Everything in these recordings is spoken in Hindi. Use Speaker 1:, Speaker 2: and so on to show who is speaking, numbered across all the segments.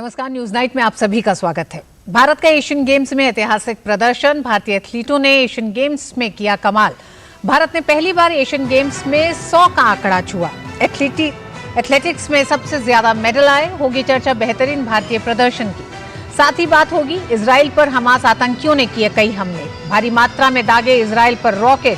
Speaker 1: नमस्कार, न्यूज नाइट में आप सभी का स्वागत है। भारत का एशियन गेम्स में ऐतिहासिक प्रदर्शन। भारतीय एथलीटों ने एशियन गेम्स में किया कमाल। भारत ने पहली बार एशियन गेम्स में 100 का आंकड़ा छुआ। एथलेटिक्स में सबसे ज्यादा मेडल आए। होगी चर्चा बेहतरीन भारतीय प्रदर्शन की। साथ ही बात होगी इजराइल पर हमास आतंकियों ने किए कई हमले। भारी मात्रा में दागे इजराइल पर रॉकेट।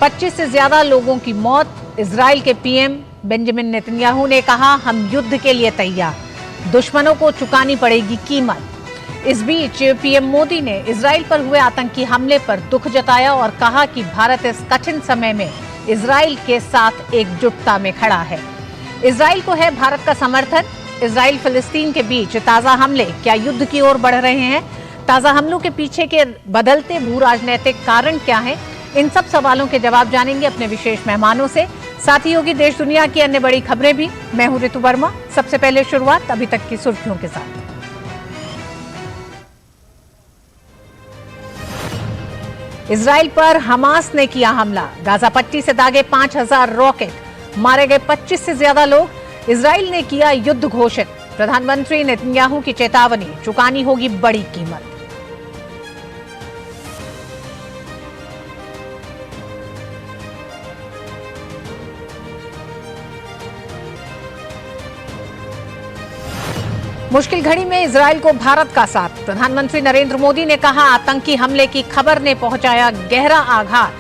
Speaker 1: 25 से ज्यादा लोगों की मौत। इजराइल के पीएम बेंजामिन नेतन्याहू ने कहा, हम युद्ध के लिए तैयार, दुश्मनों को चुकानी पड़ेगी कीमत। इस बीच पीएम मोदी ने इजराइल पर हुए आतंकी हमले पर दुख जताया और कहा कि भारत इस कठिन समय में इजराइल के साथ एकजुटता में खड़ा है। इजराइल को है भारत का समर्थन। इजराइल फिलिस्तीन के बीच ताजा हमले क्या युद्ध की ओर बढ़ रहे हैं? ताजा हमलों के पीछे के बदलते भू राजनीतिक कारण क्या हैं? इन सब सवालों के जवाब जानेंगे अपने विशेष मेहमानों से। साथ ही होगी देश दुनिया की अन्य बड़ी खबरें भी। मैं हूं ऋतु वर्मा। सबसे पहले शुरुआत अभी तक की सुर्खियों के साथ। इजराइल पर हमास ने किया हमला। गाजा पट्टी से दागे 5000 रॉकेट। मारे गए 25 से ज्यादा लोग। इजराइल ने किया युद्ध घोषित। प्रधानमंत्री नेतन्याहू की चेतावनी, चुकानी होगी बड़ी कीमत। मुश्किल घड़ी में इजराइल को भारत का साथ। प्रधानमंत्री नरेंद्र मोदी ने कहा, आतंकी हमले की खबर ने पहुंचाया गहरा आघात।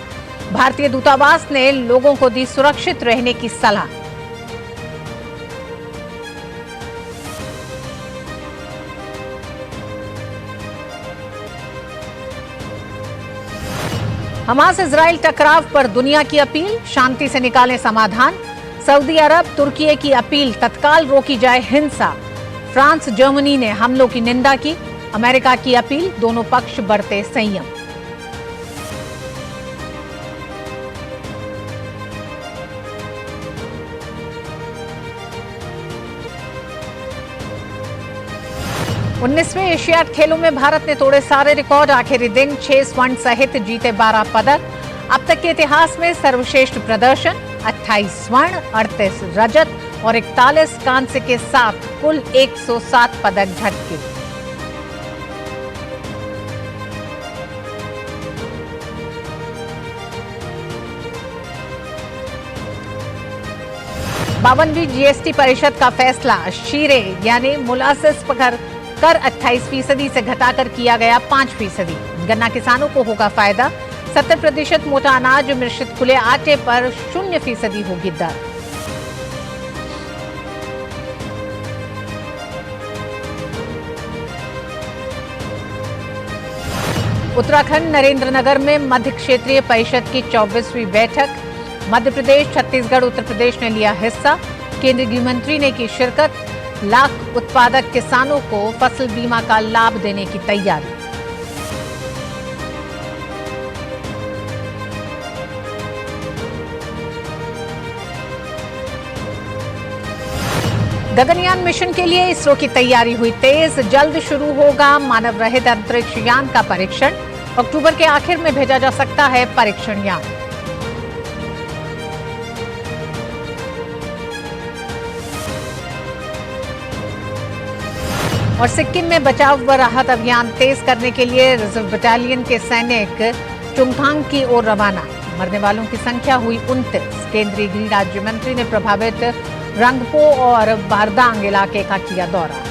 Speaker 1: भारतीय दूतावास ने लोगों को दी सुरक्षित रहने की सलाह। हमास इजराइल टकराव पर दुनिया की अपील, शांति से निकालें समाधान। सऊदी अरब तुर्की की अपील, तत्काल रोकी जाए हिंसा। फ्रांस जर्मनी ने हमलों की निंदा की। अमेरिका की अपील, दोनों पक्ष बरते संयम। उन्नीसवें एशियाड खेलों में भारत ने तोड़े सारे रिकॉर्ड। आखिरी दिन 6 स्वर्ण सहित जीते 12 पदक। अब तक के इतिहास में सर्वश्रेष्ठ प्रदर्शन। 28 स्वर्ण, 38 रजत और 41 कांस्य के साथ कुल 107 पदक झटके। बावनवीं जीएसटी परिषद का फैसला। शीरे यानी मोलासिस पर कर 28% से घटाकर किया गया 5%। गन्ना किसानों को होगा फायदा। 70% मोटा अनाज मिश्रित खुले आटे पर 0% होगी दर। उत्तराखंड नरेंद्रनगर में मध्य क्षेत्रीय परिषद की 24वीं बैठक। मध्य प्रदेश, छत्तीसगढ़, उत्तर प्रदेश ने लिया हिस्सा। केंद्रीय गृह मंत्री ने की शिरकत। लाख उत्पादक किसानों को फसल बीमा का लाभ देने की तैयारी। गगनयान मिशन के लिए इसरो की तैयारी हुई तेज। जल्द शुरू होगा मानव रहित अंतरिक्ष यान का परीक्षण। अक्टूबर के आखिर में भेजा जा सकता है परीक्षण यान। और सिक्किम में बचाव व राहत अभियान तेज करने के लिए रिजर्व बटालियन के सैनिक चुंगथांग की ओर रवाना। मरने वालों की संख्या हुई 29। केंद्रीय गृह राज्य मंत्री ने प्रभावित रंगपो और बारदांग इलाके का किया दौरा।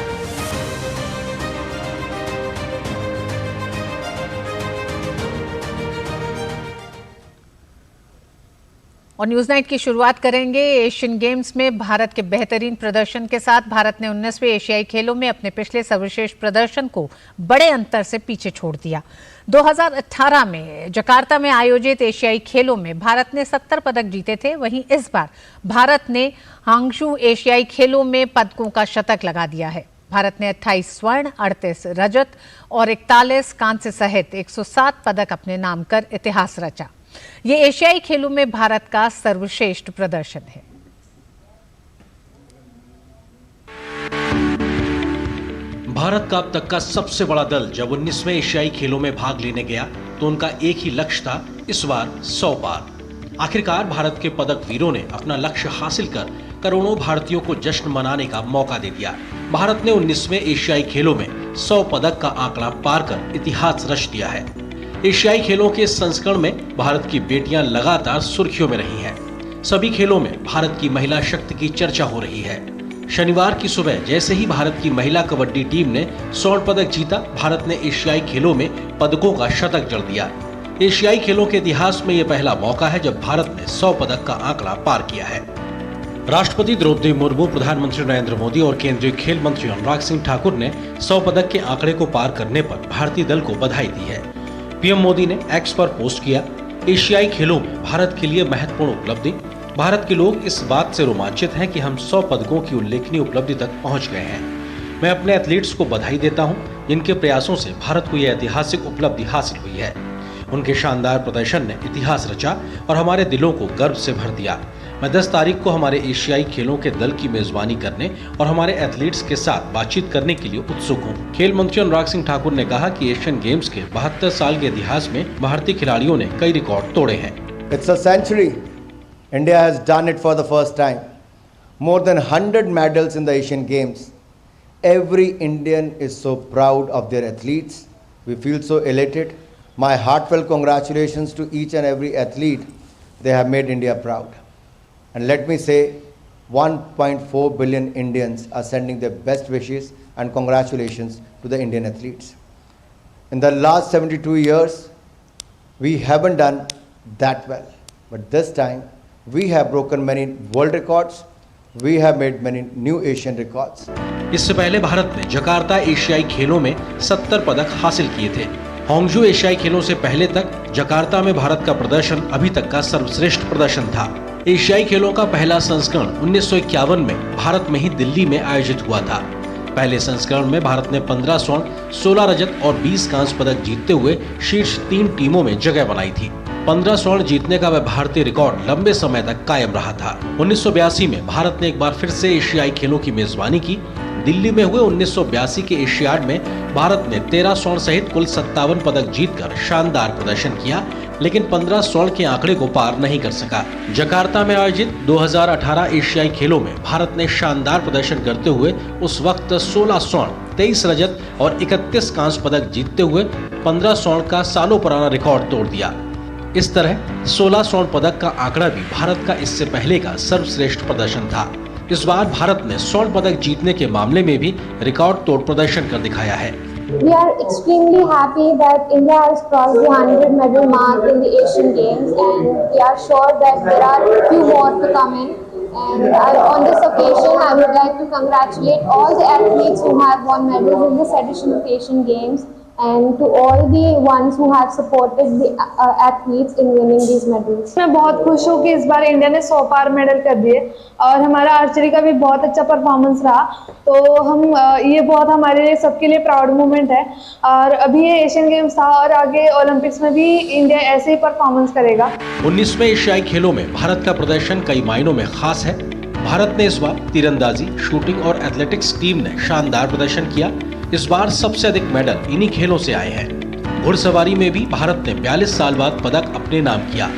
Speaker 1: और न्यूज नाइट की शुरुआत करेंगे एशियन गेम्स में भारत के बेहतरीन प्रदर्शन के साथ। भारत ने 19वें एशियाई खेलों में अपने पिछले सर्वश्रेष्ठ प्रदर्शन को बड़े अंतर से पीछे छोड़ दिया। 2018 में जकार्ता में आयोजित एशियाई खेलों में भारत ने 70 पदक जीते थे। वहीं इस बार भारत ने हांगशू एशियाई खेलों में पदकों का शतक लगा दिया है। भारत ने 28 स्वर्ण, 38 रजत और 41 कांस्य सहित 107 पदक अपने नाम कर इतिहास रचा। ये एशियाई खेलों में भारत का सर्वश्रेष्ठ प्रदर्शन है।
Speaker 2: भारत का अब तक का सबसे बड़ा दल जब 19वें एशियाई खेलों में भाग लेने गया तो उनका एक ही लक्ष्य था, इस बार 100 पार। आखिरकार भारत के पदक वीरों ने अपना लक्ष्य हासिल कर करोड़ों भारतीयों को जश्न मनाने का मौका दे दिया। भारत ने 19वें एशियाई खेलों में 100 पदक का आंकड़ा पार कर इतिहास रच दिया है। एशियाई खेलों के इस संस्करण में भारत की बेटियां लगातार सुर्खियों में रही हैं। सभी खेलों में भारत की महिला शक्ति की चर्चा हो रही है। शनिवार की सुबह जैसे ही भारत की महिला कबड्डी टीम ने स्वर्ण पदक जीता, भारत ने एशियाई खेलों में पदकों का शतक जड़ दिया। एशियाई खेलों के इतिहास में यह पहला मौका है जब भारत ने 100 पदक का आंकड़ा पार किया है। राष्ट्रपति द्रौपदी मुर्मू, प्रधानमंत्री नरेंद्र मोदी और केंद्रीय खेल मंत्री अनुराग सिंह ठाकुर ने 100 पदक के आंकड़े को पार करने पर भारतीय दल को बधाई दी है। पीएम मोदी ने एक्स पर पोस्ट किया, एशियाई खेलों में भारत के लिए महत्वपूर्ण उपलब्धि। भारत के लोग इस बात से रोमांचित हैं कि हम 100 पदकों की उल्लेखनीय उपलब्धि तक पहुंच गए हैं। मैं अपने एथलीट्स को बधाई देता हूं, जिनके प्रयासों से भारत को यह ऐतिहासिक उपलब्धि हासिल हुई है। उनके शानदार प्रदर्शन ने इतिहास रचा और हमारे दिलों को गर्व से भर दिया। मैं 10 तारीख को हमारे एशियाई खेलों के दल की मेजबानी करने और हमारे एथलीट्स के साथ बातचीत करने के लिए उत्सुक हूँ। खेल मंत्री अनुराग सिंह ठाकुर ने कहा कि एशियन गेम्स के 72 साल के इतिहास में भारतीय खिलाड़ियों ने कई रिकॉर्ड तोड़े हैं।
Speaker 3: It's a century. India has done it for the first time. More than 100 medals in the Asian Games. Every Indian is so proud of their athletes. We feel so elated. My heartfelt congratulations to each and every athlete. They have made India proud. And let me say, 1.4 billion Indians are sending their best wishes and congratulations to the Indian athletes. In the last 72 years, we haven't done that well. But this time, we have broken many world records. We have made many new Asian records.
Speaker 2: इससे पहले भारत ने जकार्ता एशियाई खेलों में 70 पदक हासिल किए थे। हांगझू एशियाई खेलों से पहले तक जकार्ता में भारत का प्रदर्शन अभी तक का सर्वश्रेष्ठ प्रदर्शन था। एशियाई खेलों का पहला संस्करण 1951 में भारत में ही दिल्ली में आयोजित हुआ था। पहले संस्करण में भारत ने 15 स्वर्ण, 16 रजत और 20 कांस्य पदक जीतते हुए शीर्ष 3 टीमों में जगह बनाई थी। 15 स्वर्ण जीतने का वह भारतीय रिकॉर्ड लंबे समय तक कायम रहा था। 1982 में भारत ने एक बार फिर से एशियाई खेलों की मेजबानी की। दिल्ली में हुए 1982 के एशियाड में भारत ने 13 स्वर्ण सहित कुल 57 पदक जीतकर शानदार प्रदर्शन किया, लेकिन 15 स्वर्ण के आंकड़े को पार नहीं कर सका। जकार्ता में आयोजित 2018 एशियाई खेलों में भारत ने शानदार प्रदर्शन करते हुए उस वक्त 16 स्वर्ण, 23 रजत और 31 कांस्य पदक जीतते हुए 15 स्वर्ण का सालों पुराना रिकॉर्ड तोड़ दिया। इस तरह 16 स्वर्ण पदक का आंकड़ा भी भारत का इससे पहले का सर्वश्रेष्ठ प्रदर्शन था। इस बार भारत ने स्वर्ण पदक जीतने के मामले में भी रिकॉर्ड तोड़ प्रदर्शन कर दिखाया है।
Speaker 4: We are extremely happy that India has crossed the 100 medal mark in the Asian Games, and we are sure that there are few more to come in. And on this occasion, I would like to congratulate all the athletes who have won medals in this edition of Asian Games, and to all the ones who have supported the athletes in winning these medals.
Speaker 5: मैं बहुत खुश हूँ कि इस बार इंडिया ने 100 पार मेडल कर दिए और हमारा आर्चरी का भी बहुत अच्छा परफॉर्मेंस रहा। तो हम ये बहुत हमारे लिए सबके लिए प्राउड मोमेंट है। और अभी ये एशियन गेम्स था और आगे ओलंपिक्स में भी इंडिया ऐसे ही परफॉर्मेंस करेगा।
Speaker 2: 19वें एशियाई खेलों में भारत का प्रदर्शन कई मायनों में खास है। भारत ने इस बार तीरंदाजी, शूटिंग और एथलेटिक्स टीम ने शानदार प्रदर्शन किया। इस बार सबसे अधिक मेडल इन्हीं खेलों से आए हैं। घुड़सवारी में भी भारत ने 42 साल बाद पदक अपने नाम किया।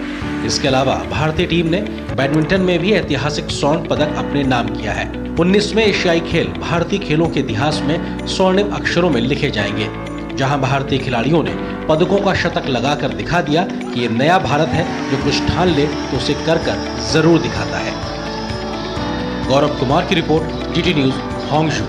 Speaker 2: इसके अलावा भारतीय टीम ने बैडमिंटन में भी ऐतिहासिक स्वर्ण पदक अपने नाम किया है। 19वें एशियाई खेल भारतीय खेलों के इतिहास में स्वर्णिम अक्षरों में लिखे जाएंगे, जहां भारतीय खिलाड़ियों ने पदकों का शतक लगाकर दिखा दिया कि ये नया भारत है जो कुछ ठान ले तो उसे कर जरूर दिखाता है। गौरव कुमार की रिपोर्ट, जीटी न्यूज, हांगझू।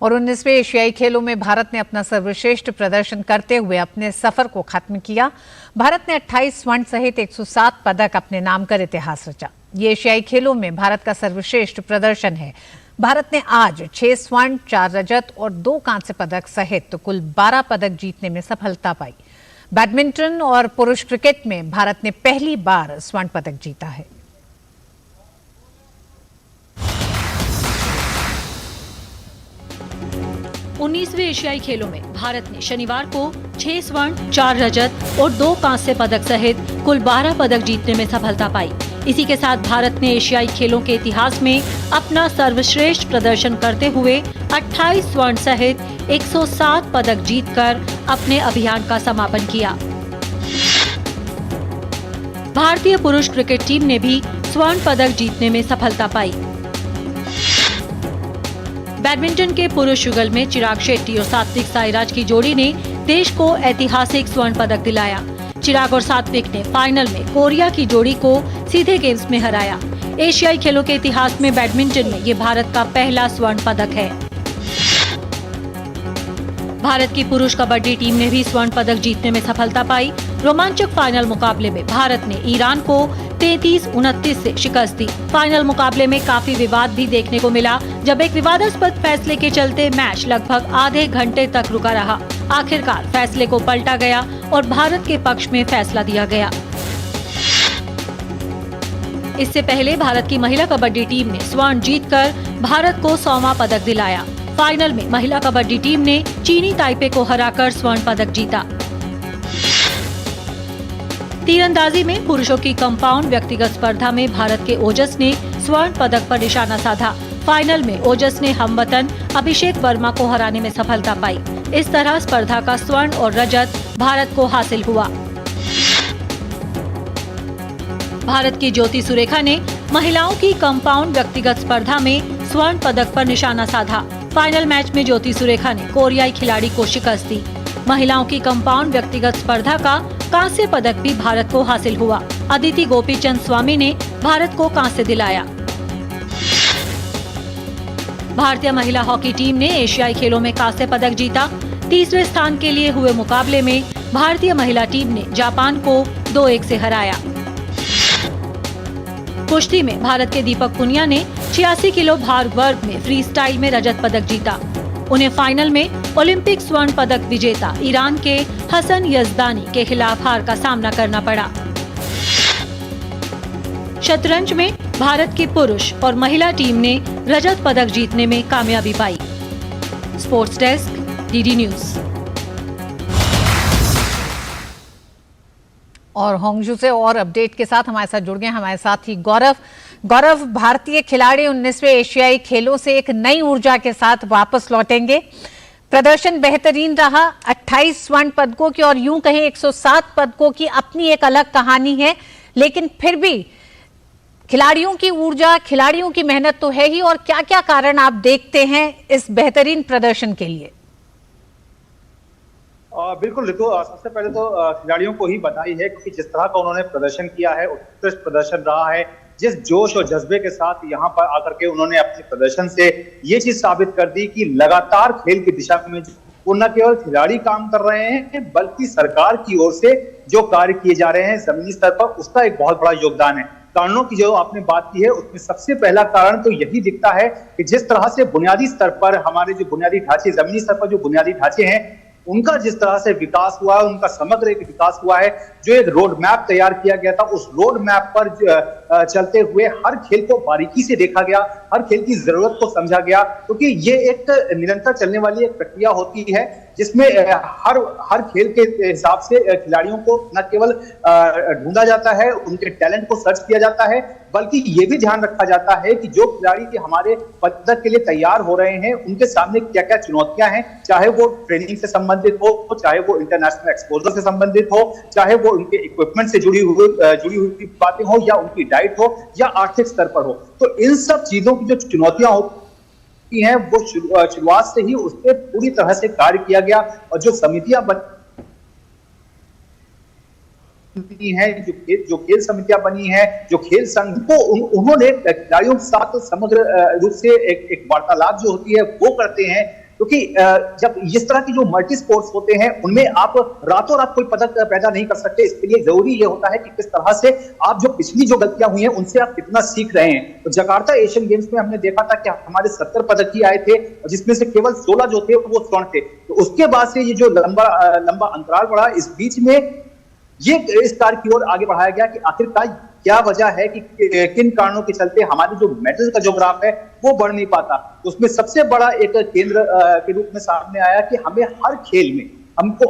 Speaker 1: और 19वें एशियाई खेलों में भारत ने अपना सर्वश्रेष्ठ प्रदर्शन करते हुए अपने सफर को खत्म किया। भारत ने 28 स्वर्ण सहित 107 पदक अपने नाम कर इतिहास रचा। ये एशियाई खेलों में भारत का सर्वश्रेष्ठ प्रदर्शन है। भारत ने आज 6 स्वर्ण, 4 रजत और 2 कांस्य पदक सहित कुल 12 पदक जीतने में सफलता पाई। बैडमिंटन और पुरुष क्रिकेट में भारत ने पहली बार स्वर्ण पदक जीता है।
Speaker 6: 19वें एशियाई खेलों में भारत ने शनिवार को 6 स्वर्ण, 4 रजत और 2 कांस्य पदक सहित कुल 12 पदक जीतने में सफलता पाई। इसी के साथ भारत ने एशियाई खेलों के इतिहास में अपना सर्वश्रेष्ठ प्रदर्शन करते हुए 28 स्वर्ण सहित 107 पदक जीतकर अपने अभियान का समापन किया। भारतीय पुरुष क्रिकेट टीम ने भी स्वर्ण पदक जीतने में सफलता पाई। बैडमिंटन के पुरुष युगल में चिराग शेट्टी और सात्विक साईराज की जोड़ी ने देश को ऐतिहासिक स्वर्ण पदक दिलाया। चिराग और सात्विक ने फाइनल में कोरिया की जोड़ी को सीधे गेम्स में हराया। एशियाई खेलों के इतिहास में बैडमिंटन में ये भारत का पहला स्वर्ण पदक है। भारत की पुरुष कबड्डी टीम ने भी स्वर्ण पदक जीतने में सफलता पाई। रोमांचक फाइनल मुकाबले में भारत ने ईरान को 33-29 से शिकस्त दी। फाइनल मुकाबले में काफी विवाद भी देखने को मिला, जब एक विवादास्पद फैसले के चलते मैच लगभग आधे घंटे तक रुका रहा। आखिरकार फैसले को पलटा गया और भारत के पक्ष में फैसला दिया गया। इससे पहले भारत की महिला कबड्डी टीम ने स्वर्ण जीतकर भारत को 100वां पदक दिलाया। फाइनल में महिला कबड्डी टीम ने चीनी ताइपे को हराकर स्वर्ण पदक जीता। तीरंदाजी में पुरुषों की कंपाउंड व्यक्तिगत स्पर्धा में भारत के ओजस ने स्वर्ण पदक पर निशाना साधा। फाइनल में ओजस ने हमवतन अभिषेक वर्मा को हराने में सफलता पाई। इस तरह स्पर्धा का स्वर्ण और रजत भारत को हासिल हुआ। भारत की ज्योति सुरेखा ने महिलाओं की कंपाउंड व्यक्तिगत स्पर्धा में स्वर्ण पदक पर निशाना साधा। फाइनल मैच में ज्योति सुरेखा ने कोरियाई खिलाड़ी को शिकस्त दी। महिलाओं की कंपाउंड व्यक्तिगत स्पर्धा का कांस्य पदक भी भारत को हासिल हुआ। अदिति गोपीचंद स्वामी ने भारत को कांस्य दिलाया। भारतीय महिला हॉकी टीम ने एशियाई खेलों में कांस्य पदक जीता। तीसरे स्थान के लिए हुए मुकाबले में भारतीय महिला टीम ने जापान को 2-1 से हराया। कुश्ती में भारत के दीपक पुनिया ने 86 किलो भार वर्ग में फ्री स्टाइल में रजत पदक जीता। उन्हें फाइनल में ओलंपिक स्वर्ण पदक विजेता ईरान के हसन यजदानी के खिलाफ हार का सामना करना पड़ा। शतरंज में भारत की पुरुष और महिला टीम ने रजत पदक जीतने में कामयाबी पाई। Sports desk, DD news.
Speaker 1: और होंगजू से और अपडेट के साथ हमारे साथ जुड़ गए हमारे साथी गौरव, भारतीय खिलाड़ी 19वें एशियाई खेलों से एक नई ऊर्जा के साथ वापस लौटेंगे। प्रदर्शन बेहतरीन रहा, 28 स्वर्ण पदकों की और यूं कहें 107 पदकों की अपनी एक अलग कहानी है, लेकिन फिर भी खिलाड़ियों की ऊर्जा, खिलाड़ियों की मेहनत तो है ही। और क्या क्या कारण आप देखते हैं इस बेहतरीन प्रदर्शन के लिए?
Speaker 7: बिल्कुल रितु, सबसे पहले तो खिलाड़ियों को ही बधाई है, क्योंकि जिस तरह का उन्होंने प्रदर्शन किया है, उत्कृष्ट प्रदर्शन रहा है। जिस जोश और जज्बे के साथ यहाँ पर आकर के उन्होंने अपने प्रदर्शन से ये चीज साबित कर दी कि लगातार खेल की दिशा में वो न केवल खिलाड़ी काम कर रहे हैं, बल्कि सरकार की ओर से जो कार्य किए जा रहे हैं जमीनी स्तर पर, उसका एक बहुत बड़ा योगदान है। कारणों की जो आपने बात की है, उसमें सबसे पहला कारण तो यही दिखता है कि जिस तरह से बुनियादी स्तर पर हमारे जो बुनियादी ढांचे, जमीनी स्तर पर जो बुनियादी ढांचे हैं, उनका जिस तरह से विकास हुआ है, उनका समग्र एक विकास हुआ है। जो एक रोड मैप तैयार किया गया था, उस रोड मैप पर चलते हुए हर खेल को बारीकी से देखा गया, हर खेल की जरूरत को समझा गया, क्योंकि ये एक निरंतर चलने वाली एक प्रक्रिया होती है, जिसमें हर खेल के हिसाब से खिलाड़ियों को न केवल ढूंढा जाता है, उनके टैलेंट को सर्च किया जाता है, बल्कि ये भी ध्यान रखा जाता है कि जो खिलाड़ी हमारे पदक के लिए तैयार हो रहे हैं, उनके सामने क्या क्या चुनौतियां हैं, चाहे वो ट्रेनिंग से संबंधित हो, चाहे वो इंटरनेशनल एक्सपोजर से संबंधित हो, चाहे वो उनके इक्विपमेंट से जुड़ी हुई बातें हो, या उनकी डाइट हो, या आर्थिक स्तर पर हो। तो इन सब चीजों की जो चुनौतियां होती हैं, वो शुरुआत से ही उस पर पूरी तरह से कार्य किया गया। और जो समितियां हैं, जो खेल समितियां बनी हैं, जो खेल संघ को उन्होंने खिलाड़ियों के साथ समग्र रूप से एक वार्तालाप जो होती है वो करते हैं, क्योंकि जब इस तरह की जो मल्टी स्पोर्ट्स होते हैं, उनमें आप रातों रात कोई पदक पैदा नहीं कर सकते। इसके लिए जरूरी ये होता है कि किस तरह से आप जो पिछली जो गलतियां हुई हैं, उनसे आप कितना सीख रहे हैं। तो जकार्ता एशियन गेम्स में हमने देखा था कि हमारे 70 पदक ही आए थे, जिसमें से केवल 16 जो थे वो स्वर्ण थे। तो उसके बाद से ये जो लंबा अंतराल बढ़ा, इस बीच में ये इस कार्य की ओर आगे बढ़ाया गया कि आखिरकार क्या वजह है कि किन कारणों के चलते हमारे जो मेडल का जो ग्राफ है वो बढ़ नहीं पाता। तो उसमें सबसे बड़ा एक केंद्र के रूप में सामने आया कि हमें हर खेल में, हमको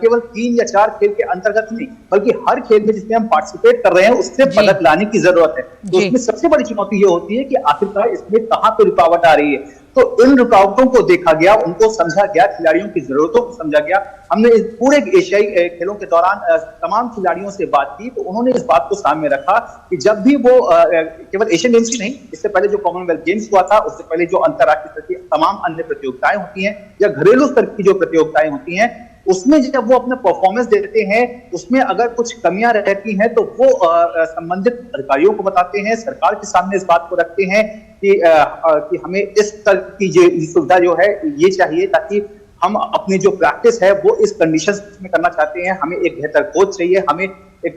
Speaker 7: केवल 3 या 4 खेल के अंतर्गत नहीं, बल्कि हर खेल में जिसमें हम पार्टिसिपेट कर रहे हैं, उससे पदक लाने की जरूरत है। तो उसमें सबसे बड़ी चुनौती ये होती है कि आखिरकार इसमें कहां पे रुकावट आ रही है। तो इन रुकावटों को देखा गया, उनको समझा गया, खिलाड़ियों की जरूरतों को समझा गया। हमने इस पूरे एशियाई खेलों के दौरान तमाम खिलाड़ियों से बात की, तो उन्होंने इस बात को सामने रखा कि जब भी वो केवल एशियन गेम्स ही नहीं, इससे पहले जो कॉमनवेल्थ गेम्स हुआ था, उससे पहले जो अंतर्राष्ट्रीय स्तर की तमाम अन्य प्रतियोगिताएं होती हैं या घरेलू स्तर की जो प्रतियोगिताएं होती हैं, उसमें जब वो अपना परफॉर्मेंस देते हैं, उसमें अगर कुछ कमियां रहती हैं तो वो संबंधित अधिकारियों को बताते हैं, सरकार के सामने इस बात को रखते हैं कि हमें इस तरह की सुविधा जो है ये चाहिए, ताकि हम अपनी जो प्रैक्टिस है वो इस कंडीशंस में करना चाहते हैं। हमें एक बेहतर कोच चाहिए, हमें एक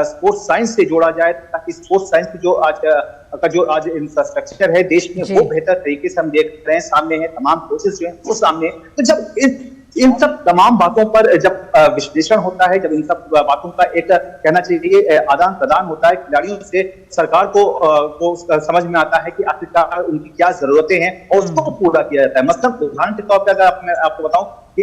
Speaker 7: स्पोर्ट्स साइंस से जोड़ा जाए, ताकि स्पोर्ट्स साइंस की जो आज इंफ्रास्ट्रक्चर है देश में वो बेहतर तरीके से हम देख रहे हैं, सामने है, तमाम कोचेस जो है वो सामने है। तो जब इन सब तमाम बातों पर जब विश्लेषण होता है, जब इन सब बातों का एक कहना चाहिए आदान प्रदान होता है खिलाड़ियों से, सरकार को समझ में आता है कि आखिरकार उनकी क्या जरूरतें हैं और उसको पूरा किया जाता है। मसलन उदाहरण के तौर पर अगर मैं आपको बताऊं कि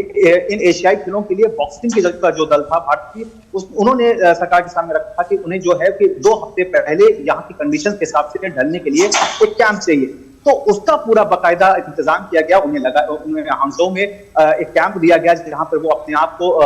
Speaker 7: इन एशियाई खेलों के लिए बॉक्सिंग का जो दल था भारतीय, उन्होंने सरकार के सामने रखा कि उन्हें जो है कि 2 हफ्ते पहले यहाँ की कंडीशन के हिसाब से ढलने के लिए एक कैंप चाहिए, तो उसका पूरा बकायदा इंतजाम किया गया। उन्हें हांगझोउ में एक कैंप दिया गया जहां पर वो अपने आप को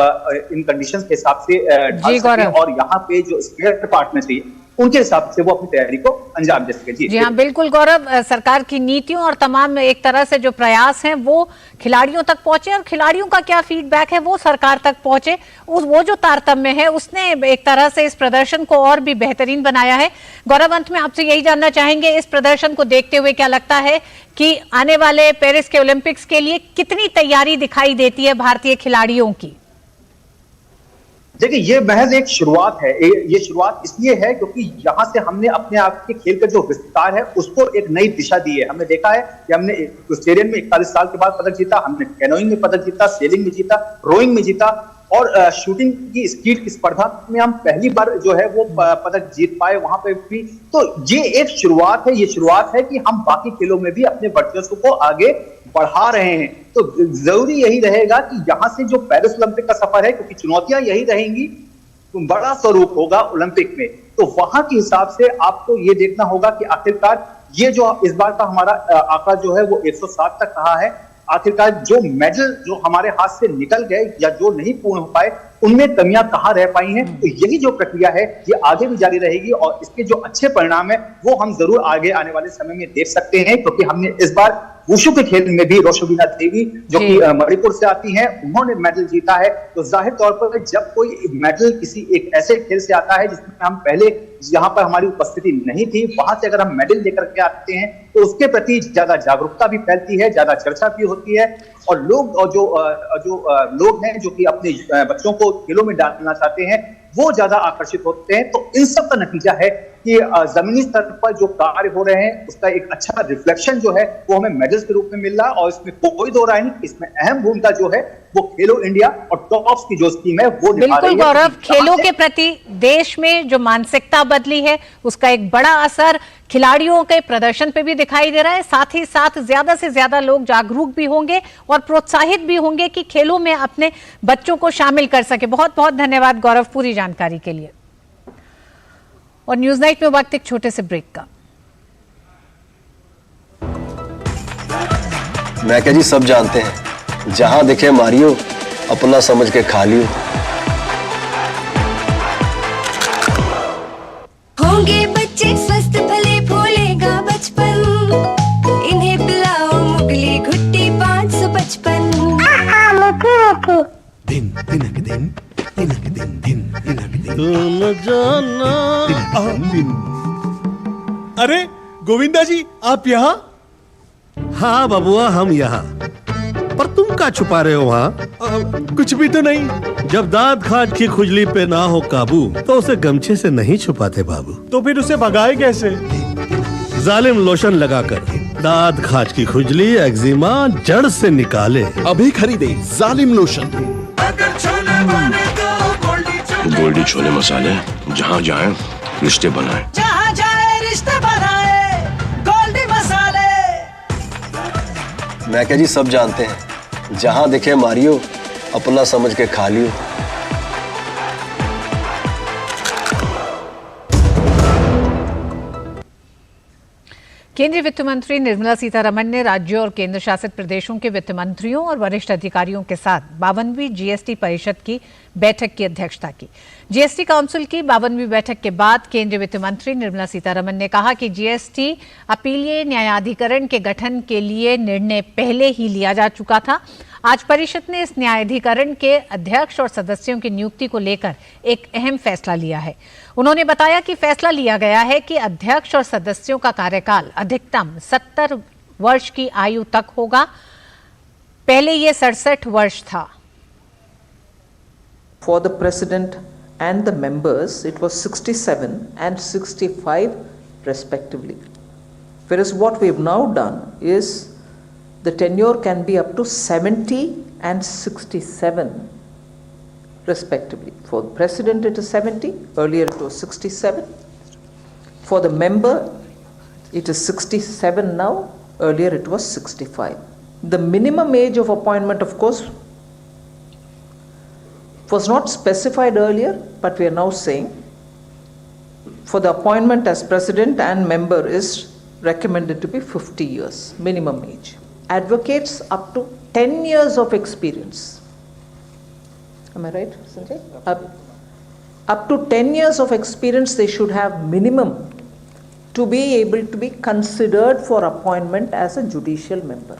Speaker 7: इन कंडीशंस के हिसाब से ढाल सकें और यहाँ पे जो स्पेयर पार्टनर चाहिए उनके हिसाब से वो अपनी तैयारी को अंजाम दे सके।
Speaker 1: जी हाँ, बिल्कुल गौरव, सरकार की नीतियों और तमाम एक तरह से जो प्रयास हैं वो खिलाड़ियों तक पहुंचे और खिलाड़ियों का क्या फीडबैक है वो सरकार तक पहुंचे, वो जो तारतम्य है उसने एक तरह से इस प्रदर्शन को और भी बेहतरीन बनाया है। गौरव, अंत में आपसे यही जानना चाहेंगे, इस प्रदर्शन को देखते हुए क्या लगता है कि आने वाले पेरिस के ओलंपिक्स के लिए कितनी तैयारी दिखाई देती है भारतीय खिलाड़ियों की?
Speaker 7: देखिए, ये महज एक शुरुआत है। ये शुरुआत इसलिए है क्योंकि यहाँ से हमने अपने आप के खेल का जो विस्तार है उसको एक नई दिशा दी है। हमने देखा है कि हमने ऑस्ट्रेलियन में 41 साल के बाद पदक जीता, हमने कैनोइंग में पदक जीता, सेलिंग में जीता, रोइंग में जीता और शूटिंग की स्कीट की स्पर्धा में हम पहली बार जो है वो पदक जीत पाए वहां पे भी। तो ये एक शुरुआत है, ये शुरुआत है कि हम बाकी खेलों में भी अपने वर्चस्व को आगे बढ़ा रहे हैं। तो जरूरी यही रहेगा कि यहाँ से जो पेरिस ओलंपिक का सफर है, क्योंकि चुनौतियां यही रहेंगी, तो बड़ा स्वरूप होगा ओलंपिक में, तो वहां के हिसाब से आपको ये देखना होगा कि आखिरकार ये जो इस बार का हमारा आंकड़ा जो है वो 107 तक रहा है, आखिरकार जो मेडल जो हमारे हाथ से निकल गए या जो नहीं पूर्ण हो पाए उनमें कमियां कहां रह पाई हैं। तो यही जो प्रक्रिया है ये आगे भी जारी रहेगी और इसके जो अच्छे परिणाम है वो हम जरूर आगे आने वाले समय में देख सकते हैं, क्योंकि हमने इस बार वुशु के खेल में भी रोशोबिना देवी जो कि मणिपुर से आती हैं, उन्होंने मेडल जीता है। तो जाहिर तौर पर जब कोई मेडल किसी एक ऐसे खेल से आता है जिसमें हम पहले जहां पर हमारी उपस्थिति नहीं थी, वहां से अगर हम मेडल लेकर के आते हैं तो उसके प्रति ज्यादा जागरूकता भी फैलती है, ज्यादा चर्चा भी होती है और लोग जो लोग हैं जो कि अपने बच्चों को खेलों में डालना चाहते हैं वो ज्यादा आकर्षित होते हैं। तो इन सब का नतीजा है कि जमीनी स्तर पर जो कार्य हो रहे हैं उसका एक अच्छा रिफ्लेक्शन जो है वो हमें मेडल्स के रूप में मिल रहा है और इसमें कोई दो राय नहीं, इसमें अहम भूमिका जो है वो खेलो इंडिया और टॉप्स की जो स्कीम है वो निभा रही है।
Speaker 1: बिल्कुल गौरव, खेलों के प्रति देश में जो मानसिकता बदली है उसका एक बड़ा असर खिलाड़ियों के प्रदर्शन पे भी दिखाई दे रहा है, साथ ही साथ ज्यादा से ज्यादा लोग जागरूक भी होंगे और प्रोत्साहित भी होंगे कि खेलों में अपने बच्चों को शामिल कर सके। बहुत बहुत धन्यवाद गौरव पूरी जानकारी के लिए। और न्यूज नाइट में वक्त एक छोटे से ब्रेक का।
Speaker 8: मैं क्या जी, सब जानते हैं, जहां दिखे मारियो, अपना समझ के खा लियो।
Speaker 9: होंगे बच्चे स्वस्थ भले भूलेगा बचपन, इन्हें पिलाओ मुगली घुट्टी 555।
Speaker 10: दिन तिनक दिन तिनक दिन दिन तिनक दिन तुम जाना दिन। अरे गोविंदा जी, आप यहाँ? हाँ बबुआ, हम यहाँ। पर तुम क्या छुपा रहे हो वहाँ? कुछ भी तो नहीं। जब दांत खाज की खुजली पे ना हो काबू तो उसे गमछे से नहीं छुपाते बाबू। तो फिर उसे भगाए कैसे? जालिम लोशन लगाकर दांत खाज की खुजली एक्जिमा जड़ से निकाले। अभी खरीदे जालिम लोशन।
Speaker 11: गोल्डी छोले मसाले, जहाँ जाए रिश्ते बनाए,
Speaker 12: जहाँ जाए रिश्ते बनाए, गोल्डी मसाले।
Speaker 8: मैं क्या जी, सब जानते हैं, जहां दिखे मारियो, अपना समझ के खा लियो।
Speaker 1: केंद्रीय वित्त मंत्री निर्मला सीतारमण ने राज्यों और केंद्र शासित प्रदेशों के वित्त मंत्रियों और वरिष्ठ अधिकारियों के साथ 52वीं जीएसटी परिषद की बैठक की अध्यक्षता की। जीएसटी काउंसिल की 52वीं बैठक के बाद केंद्रीय वित्त मंत्री निर्मला सीतारमण ने कहा कि जीएसटी अपीलीय न्यायाधिकरण के गठन के लिए निर्णय पहले ही लिया जा चुका था। आज परिषद ने इस न्यायाधिकरण के अध्यक्ष और सदस्यों की नियुक्ति को लेकर एक अहम फैसला लिया है। उन्होंने बताया कि फैसला लिया गया है कि अध्यक्ष और सदस्यों का कार्यकाल अधिकतम 70 वर्ष की आयु तक होगा। पहले ये 67 वर्ष था।
Speaker 13: For the president and the members, it was 67 and 65 respectively. Whereas what we have now done is the tenure can be up to 70 and 67 respectively. For the president it is 70, earlier it was 67. For the member it is 67 now, earlier it was 65. The minimum age of appointment, of course, was not specified earlier, but we are now saying for the appointment as president and member is recommended to be 50 years minimum age. Advocates up to 10 years of experience. Am I right, Sanjay? Up to 10 years of experience they should have minimum to be able to be considered for appointment as a judicial member.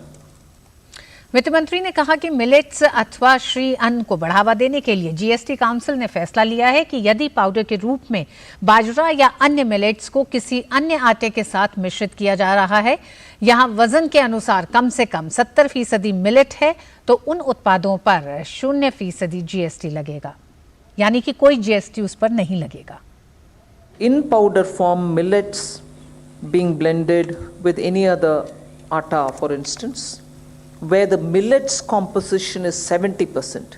Speaker 1: वित्त मंत्री ने कहा कि मिलेट्स अथवा श्री अन्न को बढ़ावा देने के लिए जीएसटी काउंसिल ने फैसला लिया है कि यदि पाउडर के रूप में बाजरा या अन्य मिलेट्स को किसी अन्य आटे के साथ मिश्रित किया जा रहा है, यहां वजन के अनुसार कम से कम 70% मिलेट है, तो उन उत्पादों पर 0% जीएसटी लगेगा, यानी कि कोई जीएसटी उस पर नहीं लगेगा।
Speaker 13: In powder form, millets being blended with any other atta, for instance, where the millet's composition is 70%,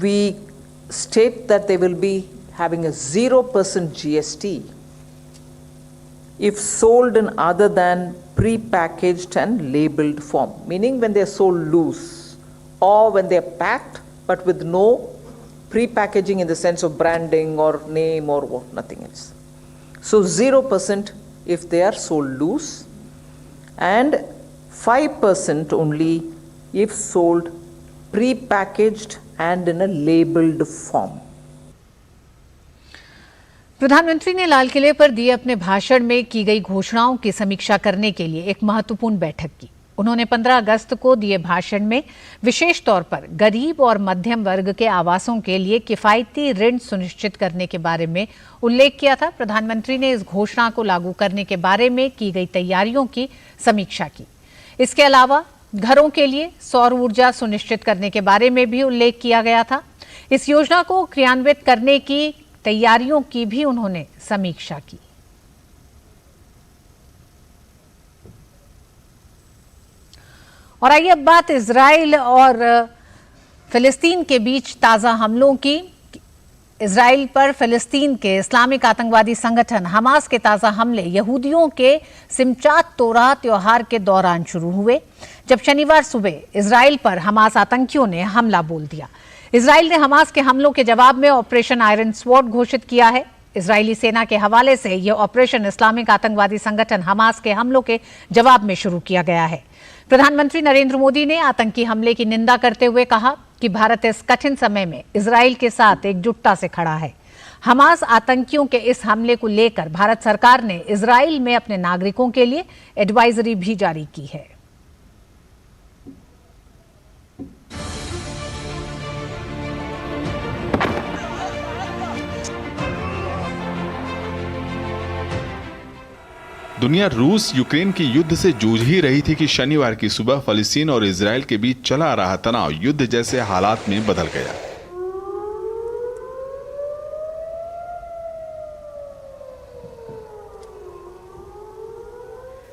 Speaker 13: we state that they will be having a 0% GST if sold in other than pre-packaged and labeled form, meaning when they are sold loose or when they are packed but with no pre-packaging in the sense of branding or name or what, nothing else. So 0% if they are sold loose, and 5% only if sold pre-packaged and in a labeled form.
Speaker 1: प्रधानमंत्री ने लाल किले पर दिए अपने भाषण में की गई घोषणाओं की समीक्षा करने के लिए एक महत्वपूर्ण बैठक की। उन्होंने 15 अगस्त को दिए भाषण में विशेष तौर पर गरीब और मध्यम वर्ग के आवासों के लिए किफायती ऋण सुनिश्चित करने के बारे में उल्लेख किया था। प्रधानमंत्री ने इस घोषणा को लागू करने के बारे में की गई तैयारियों की समीक्षा की। इसके अलावा घरों के लिए सौर ऊर्जा सुनिश्चित करने के बारे में भी उल्लेख किया गया था। इस योजना को क्रियान्वित करने की तैयारियों की भी उन्होंने समीक्षा की। और आइए अब बात इजराइल और फिलिस्तीन के बीच ताज़ा हमलों की। इजराइल पर फिलिस्तीन के इस्लामिक आतंकवादी संगठन हमास के ताज़ा हमले यहूदियों के सिमचात तोराह त्योहार के दौरान शुरू हुए, जब शनिवार सुबह इजराइल पर हमास आतंकियों ने हमला बोल दिया। इजराइल ने हमास के हमलों के जवाब में ऑपरेशन आयरन स्वॉर्ड घोषित किया है। इजरायली सेना के हवाले से यह ऑपरेशन इस्लामिक आतंकवादी संगठन हमास के हमलों के जवाब में शुरू किया गया है। प्रधानमंत्री नरेंद्र मोदी ने आतंकी हमले की निंदा करते हुए कहा कि भारत इस कठिन समय में इजराइल के साथ एकजुटता से खड़ा है। हमास आतंकियों के इस हमले को लेकर भारत सरकार ने इजराइल में अपने नागरिकों के लिए एडवाइजरी भी जारी की है।
Speaker 14: दुनिया रूस यूक्रेन के युद्ध से जूझ ही रही थी कि शनिवार की सुबह फलस्तीन और इजराइल के बीच चला आ रहा तनाव युद्ध जैसे हालात में बदल गया।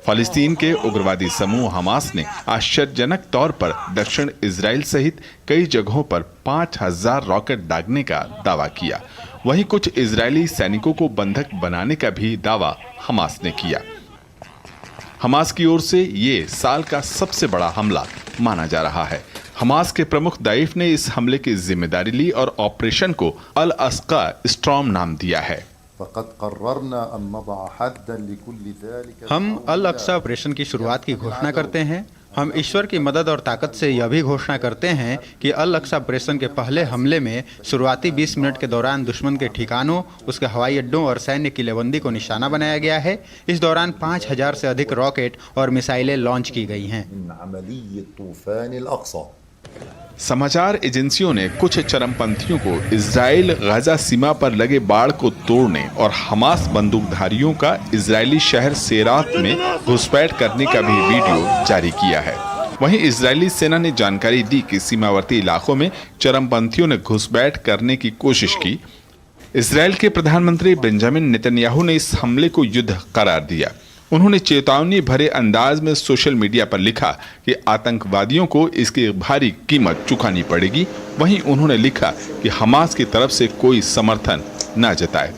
Speaker 14: फलस्तीन के उग्रवादी समूह हमास ने आश्चर्यजनक तौर पर दक्षिण इजराइल सहित कई जगहों पर 5000 रॉकेट दागने का दावा किया। वहीं कुछ इजरायली सैनिकों को बंधक बनाने का भी दावा हमास ने किया। हमास की ओर से ये साल का सबसे बड़ा हमला माना जा रहा है। हमास के प्रमुख दाइफ ने इस हमले की जिम्मेदारी ली और ऑपरेशन को अल अस्का स्टॉर्म नाम दिया है।
Speaker 15: हम अल अक्सा ऑपरेशन की शुरुआत की घोषणा करते हैं। हम ईश्वर की मदद और ताकत से यह भी घोषणा करते हैं कि अल अक्सा ऑपरेशन के पहले हमले में शुरुआती 20 मिनट के दौरान दुश्मन के ठिकानों, उसके हवाई अड्डों और सैन्य किलेबंदी को निशाना बनाया गया है। इस दौरान 5000 से अधिक रॉकेट और मिसाइलें लॉन्च की गई हैं।
Speaker 14: समाचार एजेंसियों ने कुछ चरमपंथियों को इजराइल गाजा सीमा पर लगे बाड़ को तोड़ने और हमास बंदूकधारियों का इजरायली शहर सेरात में घुसपैठ करने का भी वीडियो जारी किया है। वहीं इजरायली सेना ने जानकारी दी कि सीमावर्ती इलाकों में चरमपंथियों ने घुसपैठ करने की कोशिश की। इजराइल के प्रधानमंत्री बेंजामिन नेतन्याहू ने इस हमले को युद्ध करार दिया। उन्होंने चेतावनी भरे अंदाज में सोशल मीडिया पर लिखा कि आतंकवादियों को इसकी भारी कीमत चुकानी पड़ेगी। वहीं उन्होंने लिखा कि हमास की तरफ से कोई समर्थन न जताए।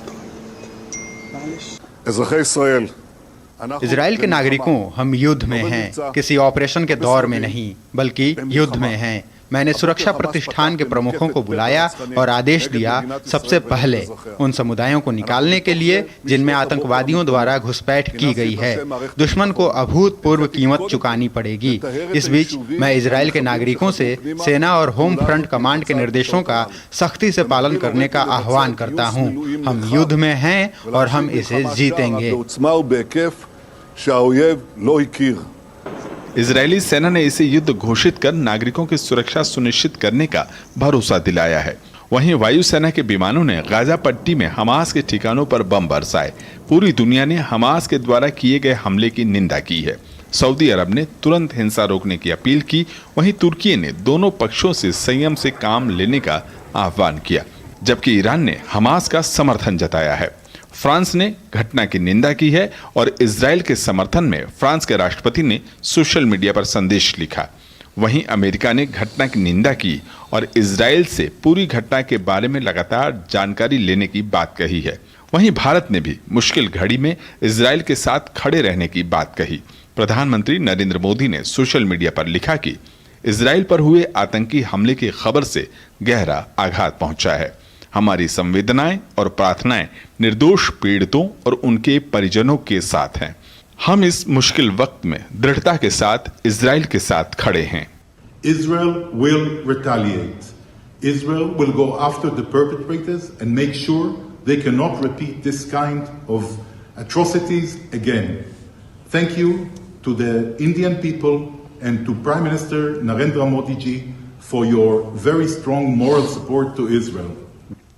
Speaker 15: इजराइल के नागरिकों, हम युद्ध में हैं, किसी ऑपरेशन के दौर में नहीं, बल्कि युद्ध में हैं। मैंने सुरक्षा प्रतिष्ठान के प्रमुखों को बुलाया और आदेश दिया सबसे पहले उन समुदायों को निकालने के लिए जिनमें आतंकवादियों द्वारा घुसपैठ की गई है। दुश्मन को अभूतपूर्व कीमत चुकानी पड़ेगी। इस बीच मैं इजराइल के नागरिकों से सेना और होम फ्रंट कमांड के निर्देशों का सख्ती से पालन करने का आह्वान करता हूं। हम युद्ध में हैं और हम इसे जीतेंगे।
Speaker 14: इजरायली सेना ने इसे युद्ध घोषित कर नागरिकों की सुरक्षा सुनिश्चित करने का भरोसा दिलाया है। वहीं वायुसेना के विमानों ने गाजा पट्टी में हमास के ठिकानों पर बम बरसाए। पूरी दुनिया ने हमास के द्वारा किए गए हमले की निंदा की है। सऊदी अरब ने तुरंत हिंसा रोकने की अपील की। वहीं तुर्की ने दोनों पक्षों से संयम से काम लेने का आह्वान किया, जबकि ईरान ने हमास का समर्थन जताया है। फ्रांस ने घटना की निंदा की है और इजराइल के समर्थन में फ्रांस के राष्ट्रपति ने सोशल मीडिया पर संदेश लिखा। वहीं अमेरिका ने घटना की निंदा की और इजराइल से पूरी घटना के बारे में लगातार जानकारी लेने की बात कही है। वहीं भारत ने भी मुश्किल घड़ी में इजराइल के साथ खड़े रहने की बात कही। प्रधानमंत्री नरेंद्र मोदी ने सोशल मीडिया पर लिखा कि इजराइल पर हुए आतंकी हमले की खबर से गहरा आघात पहुंचा है। हमारी संवेदनाएं और प्रार्थनाएं निर्दोष पीड़ितों और उनके परिजनों के साथ हैं। हम इस मुश्किल वक्त में दृढ़ता के साथ इजराइल के साथ खड़े हैं।
Speaker 16: Israel will retaliate. Israel will go after the perpetrators and make sure they cannot repeat this kind of atrocities again. Thank you to the Indian people and to Prime Minister Narendra Modi ji for your very strong moral support to Israel.